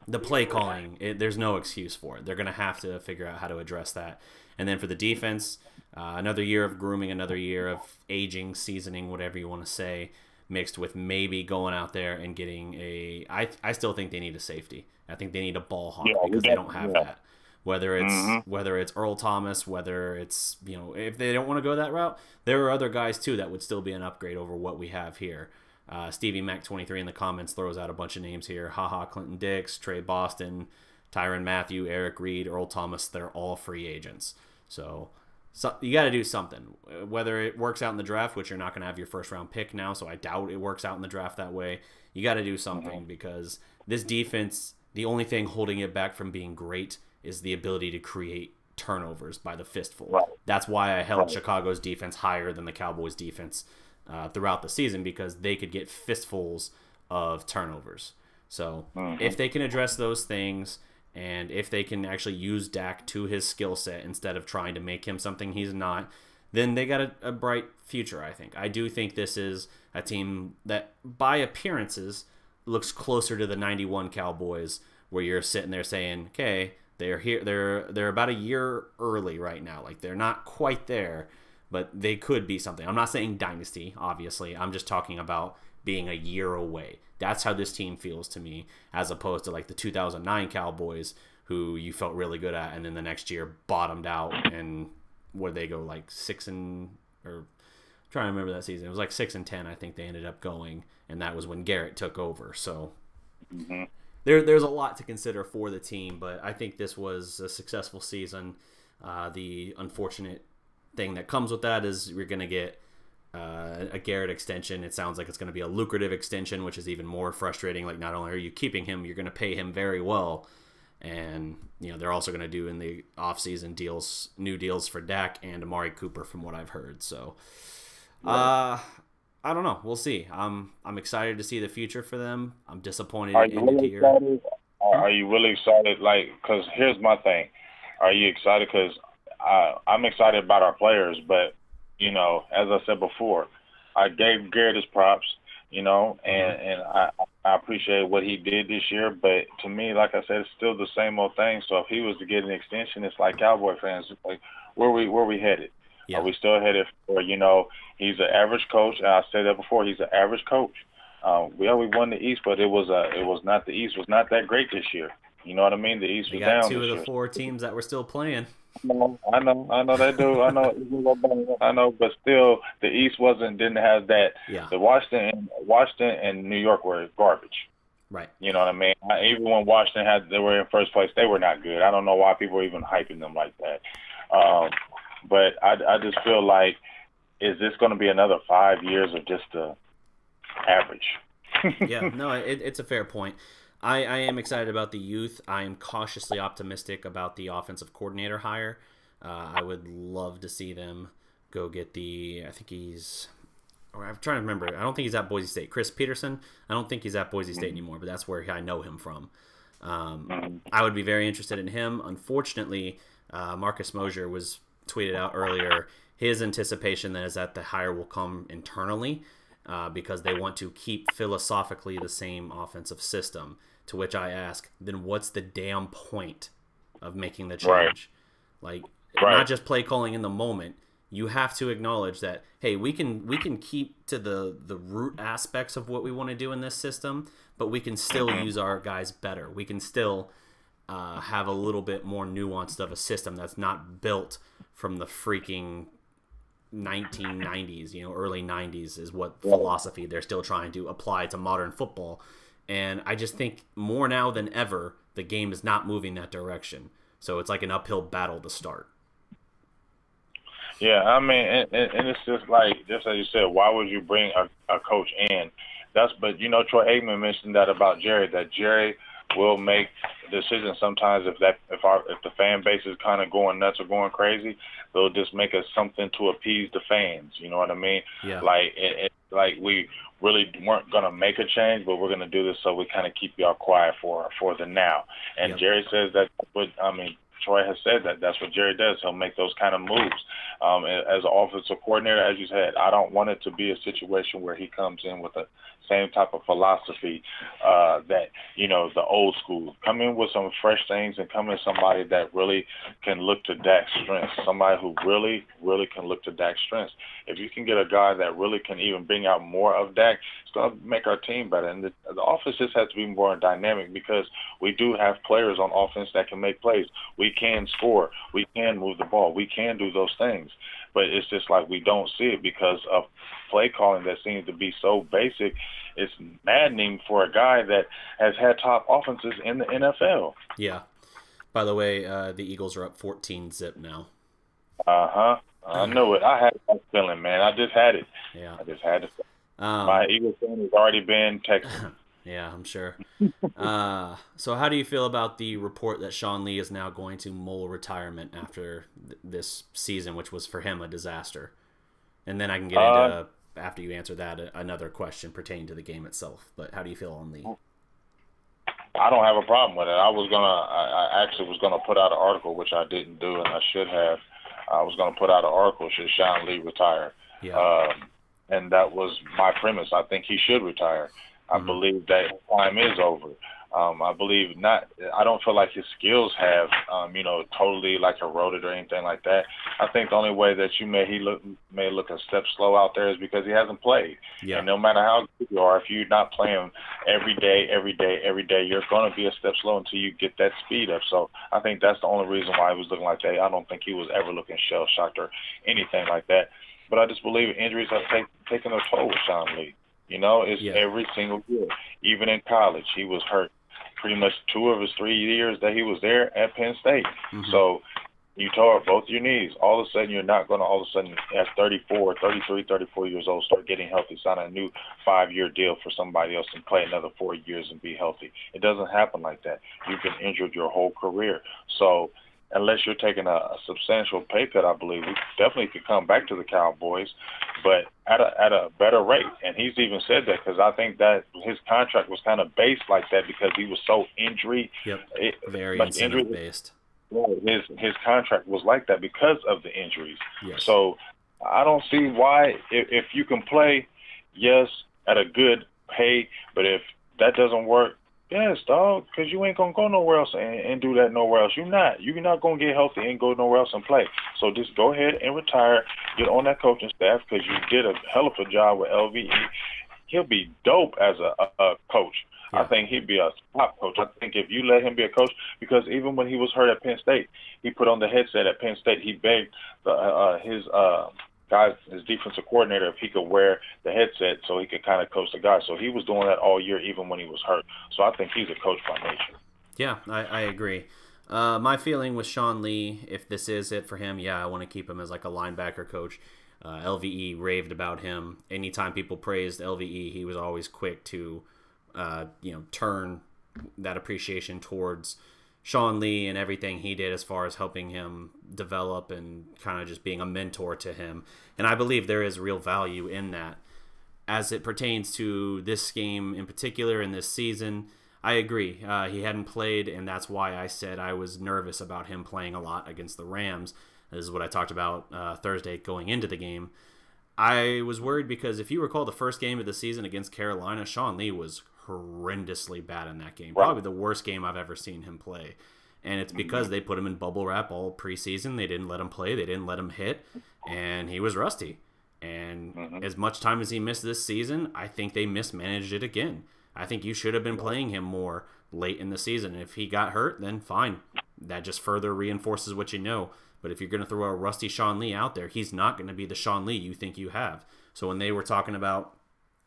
[SPEAKER 1] The play calling, there's no excuse for it. They're going to have to figure out how to address that. And then for the defense, another year of grooming, another year of aging, seasoning, whatever you want to say, mixed with maybe going out there and getting I still think they need a safety. I think they need a ball hawk because they don't have that. Whether it's Earl Thomas, whether it's, if they don't want to go that route, there are other guys too that would still be an upgrade over what we have here. Stevie Mac 23 in the comments throws out a bunch of names here. Clinton Dix, Trey Boston, Tyrann Mathieu, Eric Reed, Earl Thomas. They're all free agents. So you got to do something. Whether it works out in the draft, which you're not going to have your first round pick now, so I doubt it works out in the draft that way. You got to do something because this defense, the only thing holding it back from being great is the ability to create turnovers by the fistful.
[SPEAKER 2] Right.
[SPEAKER 1] That's why I held Chicago's defense higher than the Cowboys' defense throughout the season, because they could get fistfuls of turnovers. So if they can address those things, and if they can actually use Dak to his skill set instead of trying to make him something he's not, then they got a bright future, I think. I do think this is a team that, by appearances, looks closer to the 91 Cowboys, where you're sitting there saying, okay, they're here, they're about a year early right now. Like, they're not quite there, but they could be something. I'm not saying dynasty, obviously. I'm just talking about being a year away. That's how this team feels to me, as opposed to like the 2009 Cowboys, who you felt really good at, and then the next year bottomed out, and where they go like 6-10, it was like 6-10. I think they ended up going, and that was when Garrett took over. So there's a lot to consider for the team, but I think this was a successful season. The unfortunate thing that comes with that is you're going to get a Garrett extension. It sounds like it's going to be a lucrative extension, which is even more frustrating. Like, not only are you keeping him, you're going to pay him very well. And, they're also going to do in the offseason new deals for Dak and Amari Cooper, from what I've heard. So, I don't know. We'll see. I'm excited to see the future for them. I'm disappointed.
[SPEAKER 2] Are you really excited? Are you really excited? Like, because here's my thing. Are you excited? Because I'm excited about our players, but as I said before, I gave Garrett his props, and I appreciate what he did this year. But to me, like I said, it's still the same old thing. So if he was to get an extension, it's like Cowboy fans, like, where we headed? Yeah. Are we still headed for, he's an average coach. I said that before. He's an average coach. We won the East, but it was not the East was not that great this year. You know what I mean? The East was down.
[SPEAKER 1] You got 2 of the 4 teams that were still playing.
[SPEAKER 2] I know they do. I know, but still, the East didn't have that.
[SPEAKER 1] Yeah.
[SPEAKER 2] The Washington and New York were garbage.
[SPEAKER 1] Right.
[SPEAKER 2] You know what I mean? Even when Washington they were in first place, they were not good. I don't know why people are even hyping them like that. But I just feel like, is this going to be another 5 years of just average?
[SPEAKER 1] Yeah. No, it's a fair point. I am excited about the youth. I am cautiously optimistic about the offensive coordinator hire. I would love to see them go get I'm trying to remember. I don't think he's at Boise State. Chris Peterson. I don't think he's at Boise State anymore, but that's where I know him from. I would be very interested in him. Unfortunately, Marcus Mosher was tweeted out earlier his anticipation that is that the hire will come internally. because they want to keep philosophically the same offensive system. To which I ask, then what's the damn point of making the change? Like, not just play calling in the moment. You have to acknowledge that, hey, we can keep to the root aspects of what we want to do in this system, but we can still use our guys better. We can still have a little bit more nuanced of a system that's not built from the freaking 1990s, early 90s is what philosophy they're still trying to apply to modern football. And I just think more now than ever, the game is not moving that direction. So it's like an uphill battle to start.
[SPEAKER 2] Yeah, I mean, and it's just like, just as you said, why would you bring a coach in? But Troy Aikman mentioned that about Jerry, that Jerry will make decisions sometimes if the fan base is kind of going nuts or going crazy, they'll just make us something to appease the fans. You know what I mean?
[SPEAKER 1] Yeah.
[SPEAKER 2] Like we really weren't going to make a change, but we're going to do this so we kind of keep y'all quiet for the now. And Jerry says that, Troy has said that that's what Jerry does. He'll make those kind of moves. As an offensive coordinator, as you said, I don't want it to be a situation where he comes in with the same type of philosophy that, the old school. Come in with some fresh things and come in somebody that really can look to Dak's strengths, somebody who really, really can look to Dak's strengths. If you can get a guy that really can even bring out more of Dak, it's going to make our team better. And the offense just has to be more dynamic because we do have players on offense that can make plays. We can score. We can move the ball. We can do those things. But it's just like we don't see it because of play calling that seems to be so basic. It's maddening for a guy that has had top offenses in the NFL.
[SPEAKER 1] Yeah. By the way, the Eagles are up 14-0 now.
[SPEAKER 2] I know it. I had that feeling, man. I just had it.
[SPEAKER 1] Yeah.
[SPEAKER 2] I just had it. My Eagles fan has already been texting.
[SPEAKER 1] Yeah, I'm sure. So how do you feel about the report that Sean Lee is now going to mull retirement after this season, which was for him a disaster? And then I can get into, after you answer that, another question pertaining to the game itself. But how do you feel on Lee?
[SPEAKER 2] I don't have a problem with it. I actually was gonna put out an article, which I didn't do, and I should have. I was gonna put out an article, should Sean Lee retire?
[SPEAKER 1] Yeah.
[SPEAKER 2] And that was my premise. I think he should retire. I believe that his time is over. I believe not. I don't feel like his skills have, totally like eroded or anything like that. I think the only way that may look a step slow out there is because he hasn't played.
[SPEAKER 1] Yeah.
[SPEAKER 2] And no matter how good you are, if you're not playing every day, you're going to be a step slow until you get that speed up. So I think that's the only reason why he was looking like that. I don't think he was ever looking shell-shocked or anything like that. But I just believe injuries have taken a toll with Sean Lee. It's every single year. Even in college, he was hurt pretty much 2 of his 3 years that he was there at Penn State. So you tore both your knees. All of a sudden, you're not going to all of a sudden at 34, 33, 34 years old start getting healthy, sign a new 5-year deal for somebody else and play another 4 years and be healthy. It doesn't happen like that. You've been injured your whole career. So unless you're taking a substantial pay cut, I believe we definitely could come back to the Cowboys, but at a better rate. And he's even said that because I think that his contract was kind of based like that because he was so injury.
[SPEAKER 1] Yep. Very incentive based.
[SPEAKER 2] His contract was like that because of the injuries.
[SPEAKER 1] Yes.
[SPEAKER 2] So I don't see why if you can play, yes, at a good pay, but if that doesn't work, yes, dog, because you ain't going to go nowhere else and do that nowhere else. You're not going to get healthy and go nowhere else and play. So just go ahead and retire, get on that coaching staff because you did a hell of a job with LVE. He'll be dope as a coach. Yeah. I think he'd be a top coach. I think if you let him be a coach, because even when he was hurt at Penn State, he put on the headset at Penn State. He begged his defensive coordinator if he could wear the headset so he could kind of coach the guys. So he was doing that all year, even when he was hurt. So I think he's a coach by nature.
[SPEAKER 1] Yeah, I agree. My feeling with Sean Lee, if this is it for him, I want to keep him as like a linebacker coach. LVE raved about him. Anytime people praised LVE, he was always quick to, turn that appreciation towards Sean Lee and everything he did as far as helping him develop and kind of just being a mentor to him. And I believe there is real value in that. As it pertains to this game in particular in this season, I agree. He hadn't played, and that's why I said I was nervous about him playing a lot against the Rams. This is what I talked about Thursday going into the game. I was worried because if you recall the first game of the season against Carolina, Sean Lee was horrendously bad in that game. Probably the worst game I've ever seen him play. And it's because they put him in bubble wrap all preseason. They didn't let him play. They didn't let him hit. And he was rusty. And as much time as he missed this season, I think they mismanaged it again. I think you should have been playing him more late in the season. If he got hurt, then fine. That just further reinforces what you know. But if you're going to throw a rusty Sean Lee out there, he's not going to be the Sean Lee you think you have. So when they were talking about,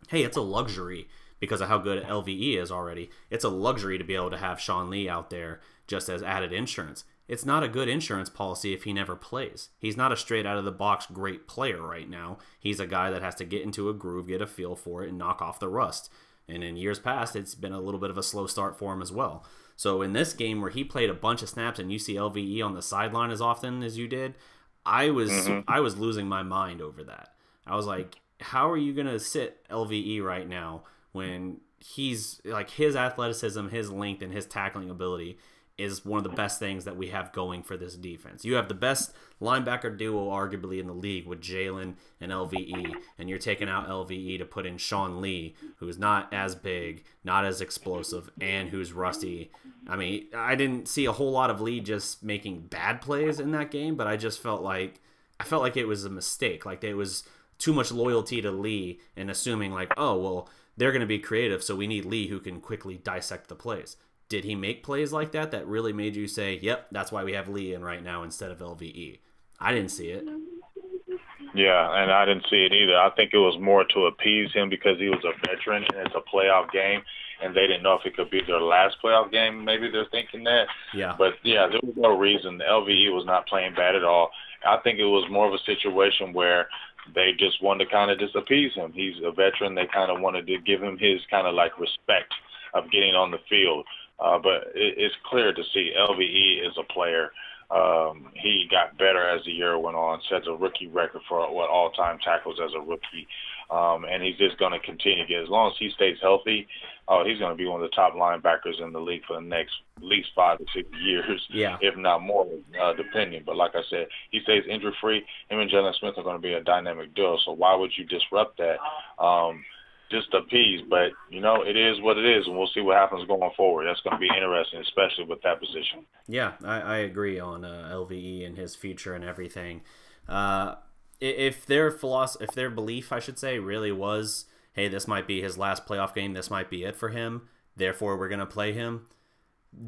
[SPEAKER 1] hey, it's a luxury because of how good LVE is already, it's a luxury to be able to have Sean Lee out there just as added insurance. It's not a good insurance policy if he never plays. He's not a straight out of the box great player right now. He's a guy that has to get into a groove, get a feel for it, and knock off the rust. And in years past, it's been a little bit of a slow start for him as well. So in this game where he played a bunch of snaps and you see LVE on the sideline as often as you did, I was losing my mind over that. I was like, how are you going to sit LVE right now when he's like his athleticism, his length, and his tackling ability is one of the best things that we have going for this defense. You have the best linebacker duo arguably in the league with Jalen and LVE, and you're taking out LVE to put in Sean Lee, who's not as big, not as explosive, and who's rusty. I mean, I didn't see a whole lot of Lee just making bad plays in that game, but I just felt like it was a mistake. Like it was too much loyalty to Lee and assuming like, oh, well, they're going to be creative, so we need Lee who can quickly dissect the plays. Did he make plays like that really made you say, yep, that's why we have Lee in right now instead of LVE? I didn't see it.
[SPEAKER 2] Yeah, and I didn't see it either. I think it was more to appease him because he was a veteran and it's a playoff game, and they didn't know if it could be their last playoff game. Maybe they're thinking that.
[SPEAKER 1] Yeah.
[SPEAKER 2] But, yeah, there was no reason. The LVE was not playing bad at all. I think it was more of a situation where they just wanted to kind of just appease him. He's a veteran. They kind of wanted to give him his kind of like respect of getting on the field. But it's clear to see LVE is a player. He got better as the year went on, sets a rookie record for all-time tackles as a rookie. And he's just going to continue to get, as long as he stays healthy, he's going to be one of the top linebackers in the league for the next at least 5 to 6 years, if not more, depending. But like I said, he stays injury-free. Him and Jalen Smith are going to be a dynamic duo, so why would you disrupt that? Just appease, but it is what it is, and we'll see what happens going forward. That's going to be interesting, especially with that position.
[SPEAKER 1] Yeah, I agree on LVE and his future and everything. If their belief, I should say, really was, hey, this might be his last playoff game, this might be it for him, therefore we're going to play him,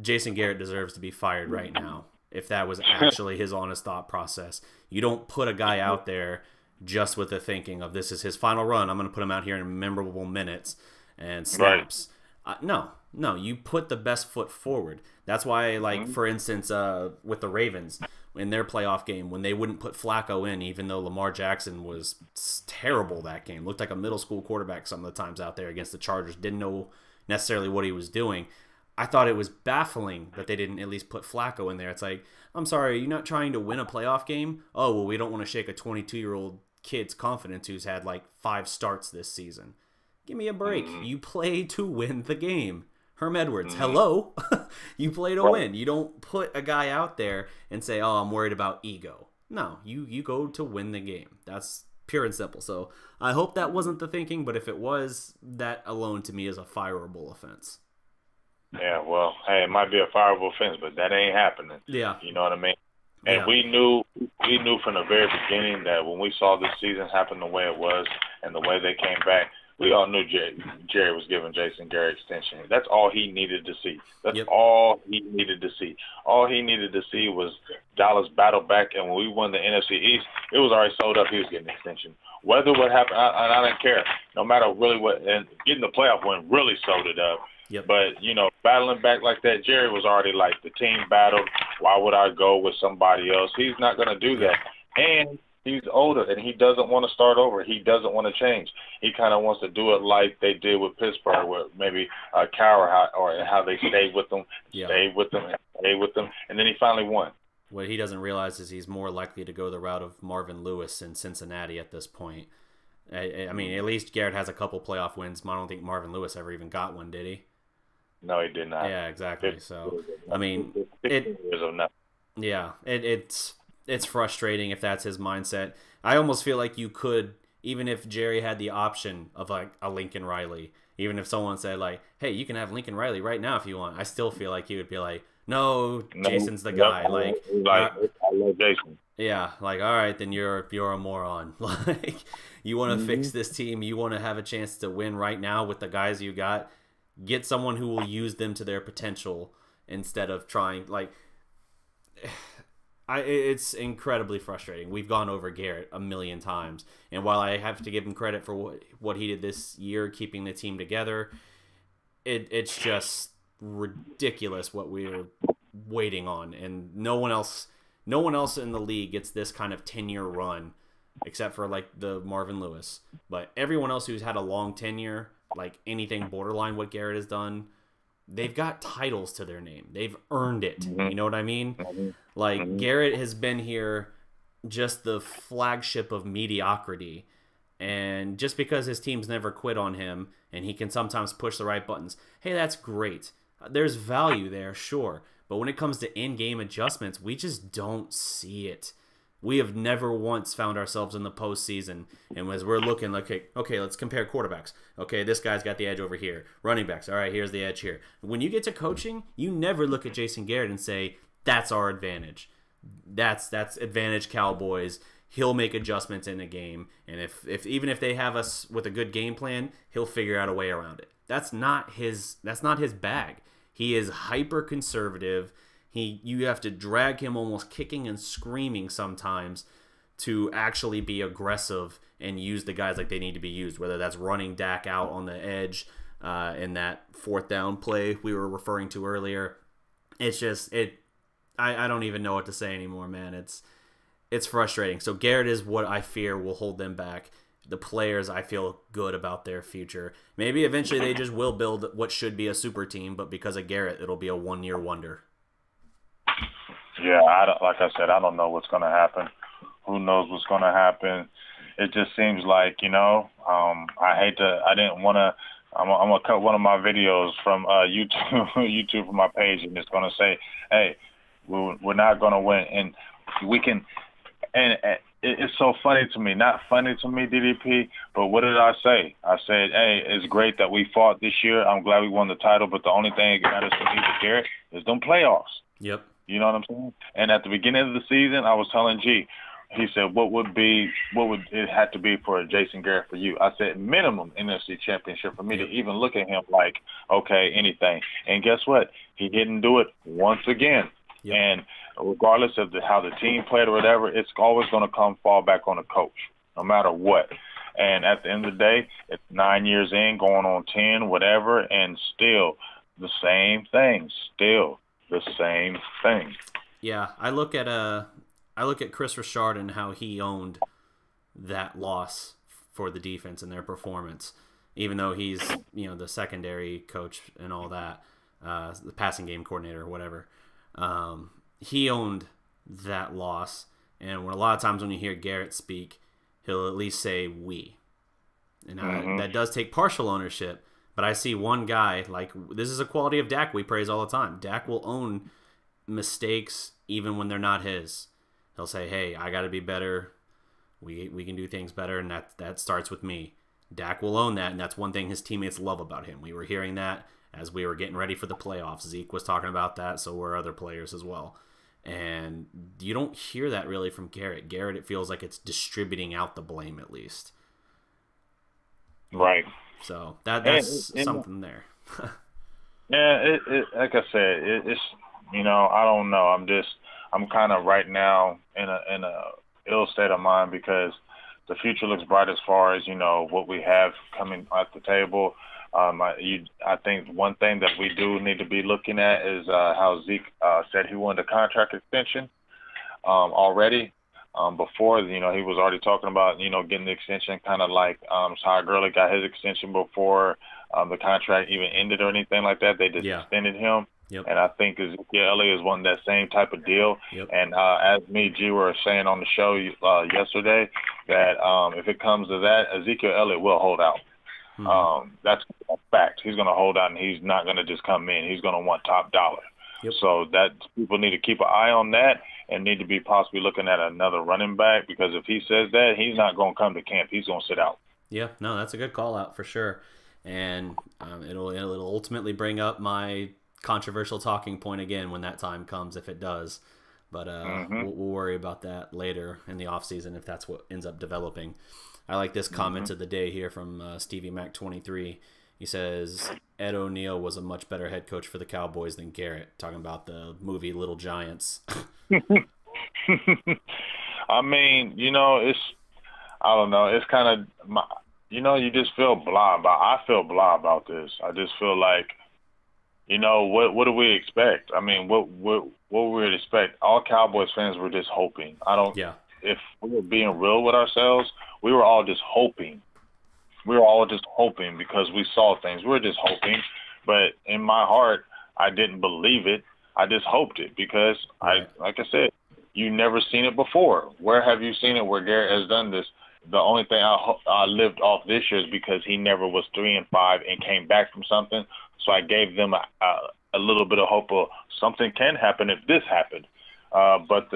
[SPEAKER 1] Jason Garrett deserves to be fired right now. If that was actually his honest thought process, you don't put a guy out there just with the thinking of this is his final run, I'm going to put him out here in memorable minutes and snaps. Right. No, you put the best foot forward. That's why, like, for instance, with the Ravens, in their playoff game, when they wouldn't put Flacco in, even though Lamar Jackson was terrible that game, looked like a middle school quarterback some of the times out there against the Chargers, didn't know necessarily what he was doing. I thought it was baffling that they didn't at least put Flacco in there. It's like, I'm sorry, you're not trying to win a playoff game? Oh, well, we don't want to shake a 22-year-old kid's confidence who's had like 5 starts this season. Give me a break. You play to win the game. Herm Edwards, hello. You play to win. You don't put a guy out there and say, oh, I'm worried about ego. No, you go to win the game. That's pure and simple. So I hope that wasn't the thinking, but if it was, that alone to me is a fireable offense.
[SPEAKER 2] Yeah, well, hey, it might be a fireable offense, but that ain't happening. Yeah. You know what I mean? And we knew from the very beginning that when we saw this season happen the way it was and the way they came back, we all knew Jerry was giving Jason Garrett extension. That's all he needed to see. That's all he needed to see. All he needed to see was Dallas battle back, and when we won the NFC East, it was already sold up. He was getting an extension. Whether what happened, I didn't care. No matter really what, and getting the playoff win really sold it up. But, battling back like that, Jerry was already like, the team battled. Why would I go with somebody else? He's not going to do that. And he's older, and he doesn't want to start over. He doesn't want to change. He kind of wants to do it like they did with Pittsburgh, where maybe Cowher, or how they stayed with them, and then he finally won.
[SPEAKER 1] What he doesn't realize is he's more likely to go the route of Marvin Lewis in Cincinnati at this point. I mean, at least Garrett has a couple playoff wins. I don't think Marvin Lewis ever even got one, did he?
[SPEAKER 2] No, he did not.
[SPEAKER 1] Yeah, exactly. So, I mean, it's frustrating if that's his mindset. I almost feel like you could even if Jerry had the option of like a Lincoln Riley, even if someone said like, hey, you can have Lincoln Riley right now if you want, I still feel like he would be like, no, Jason's the guy.
[SPEAKER 2] I love Jason.
[SPEAKER 1] Yeah, like, all right, then you're a moron. Like, you want to fix this team, you want to have a chance to win right now with the guys you got. Get someone who will use them to their potential instead of trying. Like, it's incredibly frustrating. We've gone over Garrett a million times, and while I have to give him credit for what he did this year, keeping the team together, it's just ridiculous what we're waiting on, and no one else in the league gets this kind of 10-year run, except for like the Marvin Lewis. But everyone else who's had a long tenure, like anything borderline what Garrett has done, they've got titles to their name. They've earned it. You know what I mean? Like, Garrett has been here just the flagship of mediocrity. And just because his teams never quit on him and he can sometimes push the right buttons, hey, that's great. There's value there, sure. But when it comes to in-game adjustments, we just don't see it. We have never once found ourselves in the postseason, and as we're looking like, okay, let's compare quarterbacks. Okay, this guy's got the edge over here. Running backs, all right, here's the edge here. When you get to coaching, you never look at Jason Garrett and say, that's our advantage. That's advantage Cowboys. He'll make adjustments in a game, and if even if they have us with a good game plan, he'll figure out a way around it. That's not his bag. He is hyper conservative. You have to drag him almost kicking and screaming sometimes to actually be aggressive and use the guys like they need to be used, whether that's running Dak out on the edge in that fourth down play we were referring to earlier. It's just I don't even know what to say anymore, man. It's frustrating. So Garrett is what I fear will hold them back. The players, I feel good about their future. Maybe eventually they just will build what should be a super team, but because of Garrett, it'll be a one-year wonder.
[SPEAKER 2] Yeah, like I said, I don't know what's going to happen. Who knows what's going to happen? It just seems like, I didn't want to. I'm going to cut one of my videos from YouTube from my page, and it's going to say, hey, we're not going to win. And we can – and it's so funny to me. Not funny to me, DDP, but what did I say? I said, hey, it's great that we fought this year. I'm glad we won the title, but the only thing that matters for me with Garrett is them playoffs.
[SPEAKER 1] Yep.
[SPEAKER 2] You know what I'm saying? And at the beginning of the season, I was telling G, he said, what would it have to be for Jason Garrett for you? I said, minimum NFC championship for me to even look at him like, okay, anything. And guess what? He didn't do it once again. Yep. And regardless of how the team played or whatever, it's always going to fall back on the coach, no matter what. And at the end of the day, it's 9 years in, going on 10, whatever, and still the same thing. Still the same thing.
[SPEAKER 1] Yeah, I look at Chris Richard and how he owned that loss for the defense and their performance, even though he's the secondary coach and all that, the passing game coordinator or whatever. He owned that loss, and a lot of times when you hear Garrett speak, he'll at least say we, and that does take partial ownership. But I see one guy, like, this is a quality of Dak we praise all the time. Dak will own mistakes even when they're not his. He'll say, hey, I got to be better. We can do things better, and that starts with me. Dak will own that, and that's one thing his teammates love about him. We were hearing that as we were getting ready for the playoffs. Zeke was talking about that, so were other players as well. And you don't hear that really from Garrett. Garrett, it feels like it's distributing out the blame at least.
[SPEAKER 2] Right.
[SPEAKER 1] So that's something there.
[SPEAKER 2] Yeah, like I said, it's I don't know. I'm kind of right now in a ill state of mind because the future looks bright as far as what we have coming at the table. I think one thing that we do need to be looking at is how Zeke said he wanted a contract extension already. Before, he was already talking about, getting the extension, kind of like Ty Gurley got his extension before the contract even ended or anything like that. They just extended him.
[SPEAKER 1] Yep.
[SPEAKER 2] And I think Ezekiel Elliott is one that same type of deal.
[SPEAKER 1] Yep.
[SPEAKER 2] And as G were saying on the show yesterday, that if it comes to that, Ezekiel Elliott will hold out. That's a fact. He's going to hold out, and he's not going to just come in. He's going to want top dollar.
[SPEAKER 1] Yep.
[SPEAKER 2] So that people need to keep an eye on that and need to be possibly looking at another running back, because if he says that, he's not going to come to camp. He's going to sit out.
[SPEAKER 1] Yeah, no, that's a good call out for sure. And it'll ultimately bring up my controversial talking point again when that time comes, if it does. But we'll worry about that later in the offseason if that's what ends up developing. I like this comment of the day here from Stevie Mac 23. He says Ed O'Neill was a much better head coach for the Cowboys than Garrett, talking about the movie Little Giants.
[SPEAKER 2] I mean, I don't know. It's kind of, you just feel blah about. I feel blah about this. I just feel like, what do we expect? I mean, what we would expect? All Cowboys fans were just hoping.
[SPEAKER 1] Yeah.
[SPEAKER 2] If we were being real with ourselves, we were all just hoping. We were all just hoping because we saw things. We were just hoping. But in my heart, I didn't believe it. I just hoped it because, like I said, you never seen it before. Where have you seen it where Garrett has done this? The only thing I lived off this year is because he never was 3-5 and came back from something. So I gave them a little bit of hope of something can happen if this happened. But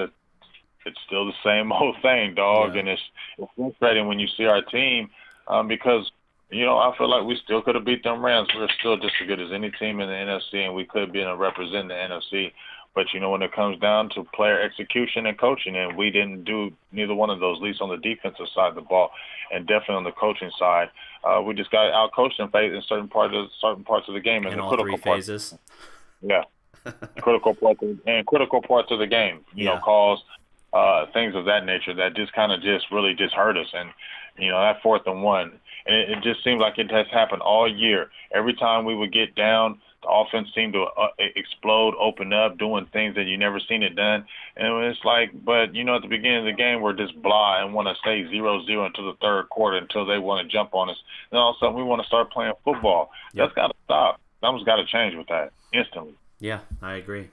[SPEAKER 2] it's still the same old thing, dog. Yeah. And it's frustrating when you see our team because, I feel like we still could have beat them Rams. We're still just as good as any team in the NFC, and we could be representing the NFC. But, when it comes down to player execution and coaching, and we didn't do neither one of those, at least on the defensive side of the ball, and definitely on the coaching side, we just got out-coached in certain parts of the game.
[SPEAKER 1] In
[SPEAKER 2] the
[SPEAKER 1] all three phases.
[SPEAKER 2] Yeah. critical parts of the game, calls, things of that nature that just kind of really hurt us. And, that 4th and 1. And it just seems like it has happened all year. Every time we would get down, the offense seemed to explode, open up, doing things that you never seen it done. And it's like, but, at the beginning of the game, we're just blah and want to stay 0-0 until the third quarter until they want to jump on us. And all of a sudden, we want to start playing football. Yep. That's got to stop. Something's got to change with that instantly.
[SPEAKER 1] Yeah, I agree.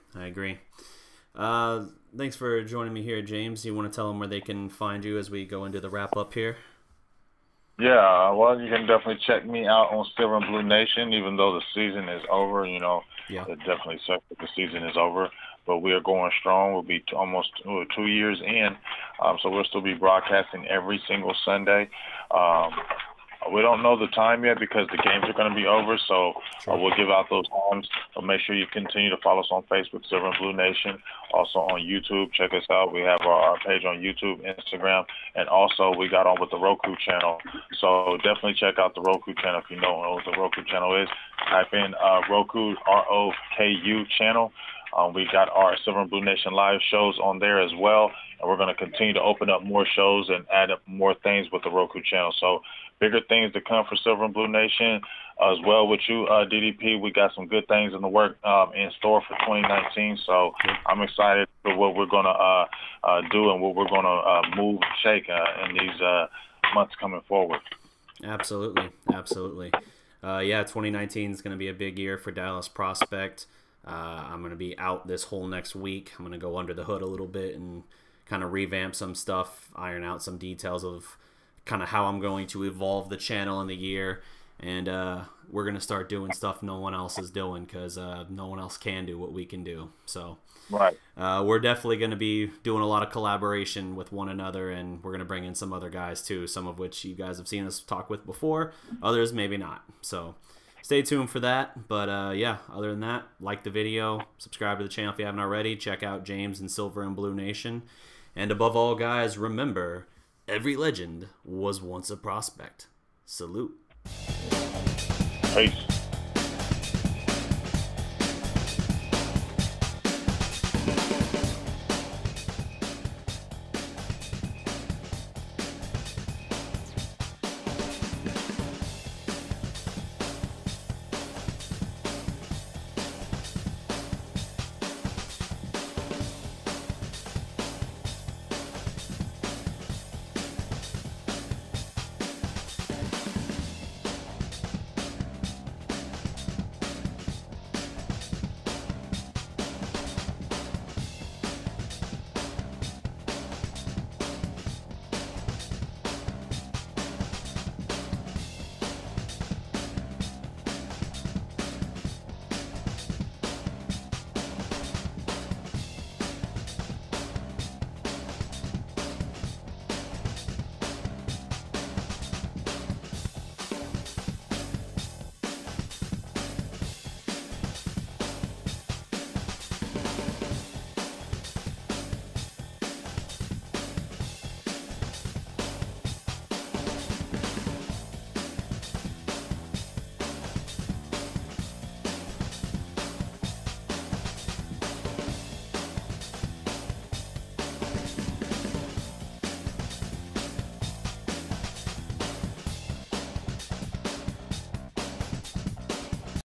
[SPEAKER 1] Thanks for joining me here, James. You want to tell them where they can find you as we go into the wrap-up here?
[SPEAKER 2] Yeah, well, you can definitely check me out on Silver and Blue Nation, even though the season is over.
[SPEAKER 1] Yeah.
[SPEAKER 2] It definitely sucks that the season is over, but we are going strong. We'll be almost 2 years in, so we'll still be broadcasting every single Sunday. We don't know the time yet because the games are going to be over, so we'll give out those times. So make sure you continue to follow us on Facebook, Silver and Blue Nation. Also on YouTube, check us out. We have our page on YouTube, Instagram, and also we got on with the Roku channel. So definitely check out the Roku channel if you don't know what the Roku channel is. Type in Roku, ROKU channel. We got our Silver and Blue Nation live shows on there as well, and we're going to continue to open up more shows and add up more things with the Roku channel. So bigger things to come for Silver and Blue Nation as well with you, DDP. We got some good things in the work in store for 2019. So I'm excited for what we're going to do and what we're going to move and shake in these months coming forward.
[SPEAKER 1] Absolutely. 2019 is going to be a big year for Dallas Prospect. I'm going to be out this whole next week. I'm going to go under the hood a little bit and kind of revamp some stuff, iron out some details of kind of how I'm going to evolve the channel in the year. And we're going to start doing stuff no one else is doing because no one else can do what we can do. So we're definitely going to be doing a lot of collaboration with one another, and we're going to bring in some other guys too, some of which you guys have seen us talk with before, others maybe not. So stay tuned for that. But other than that, like the video, subscribe to the channel if you haven't already, check out James and Silver and Blue Nation. And above all, guys, remember, every legend was once a prospect. Salute.
[SPEAKER 2] Peace.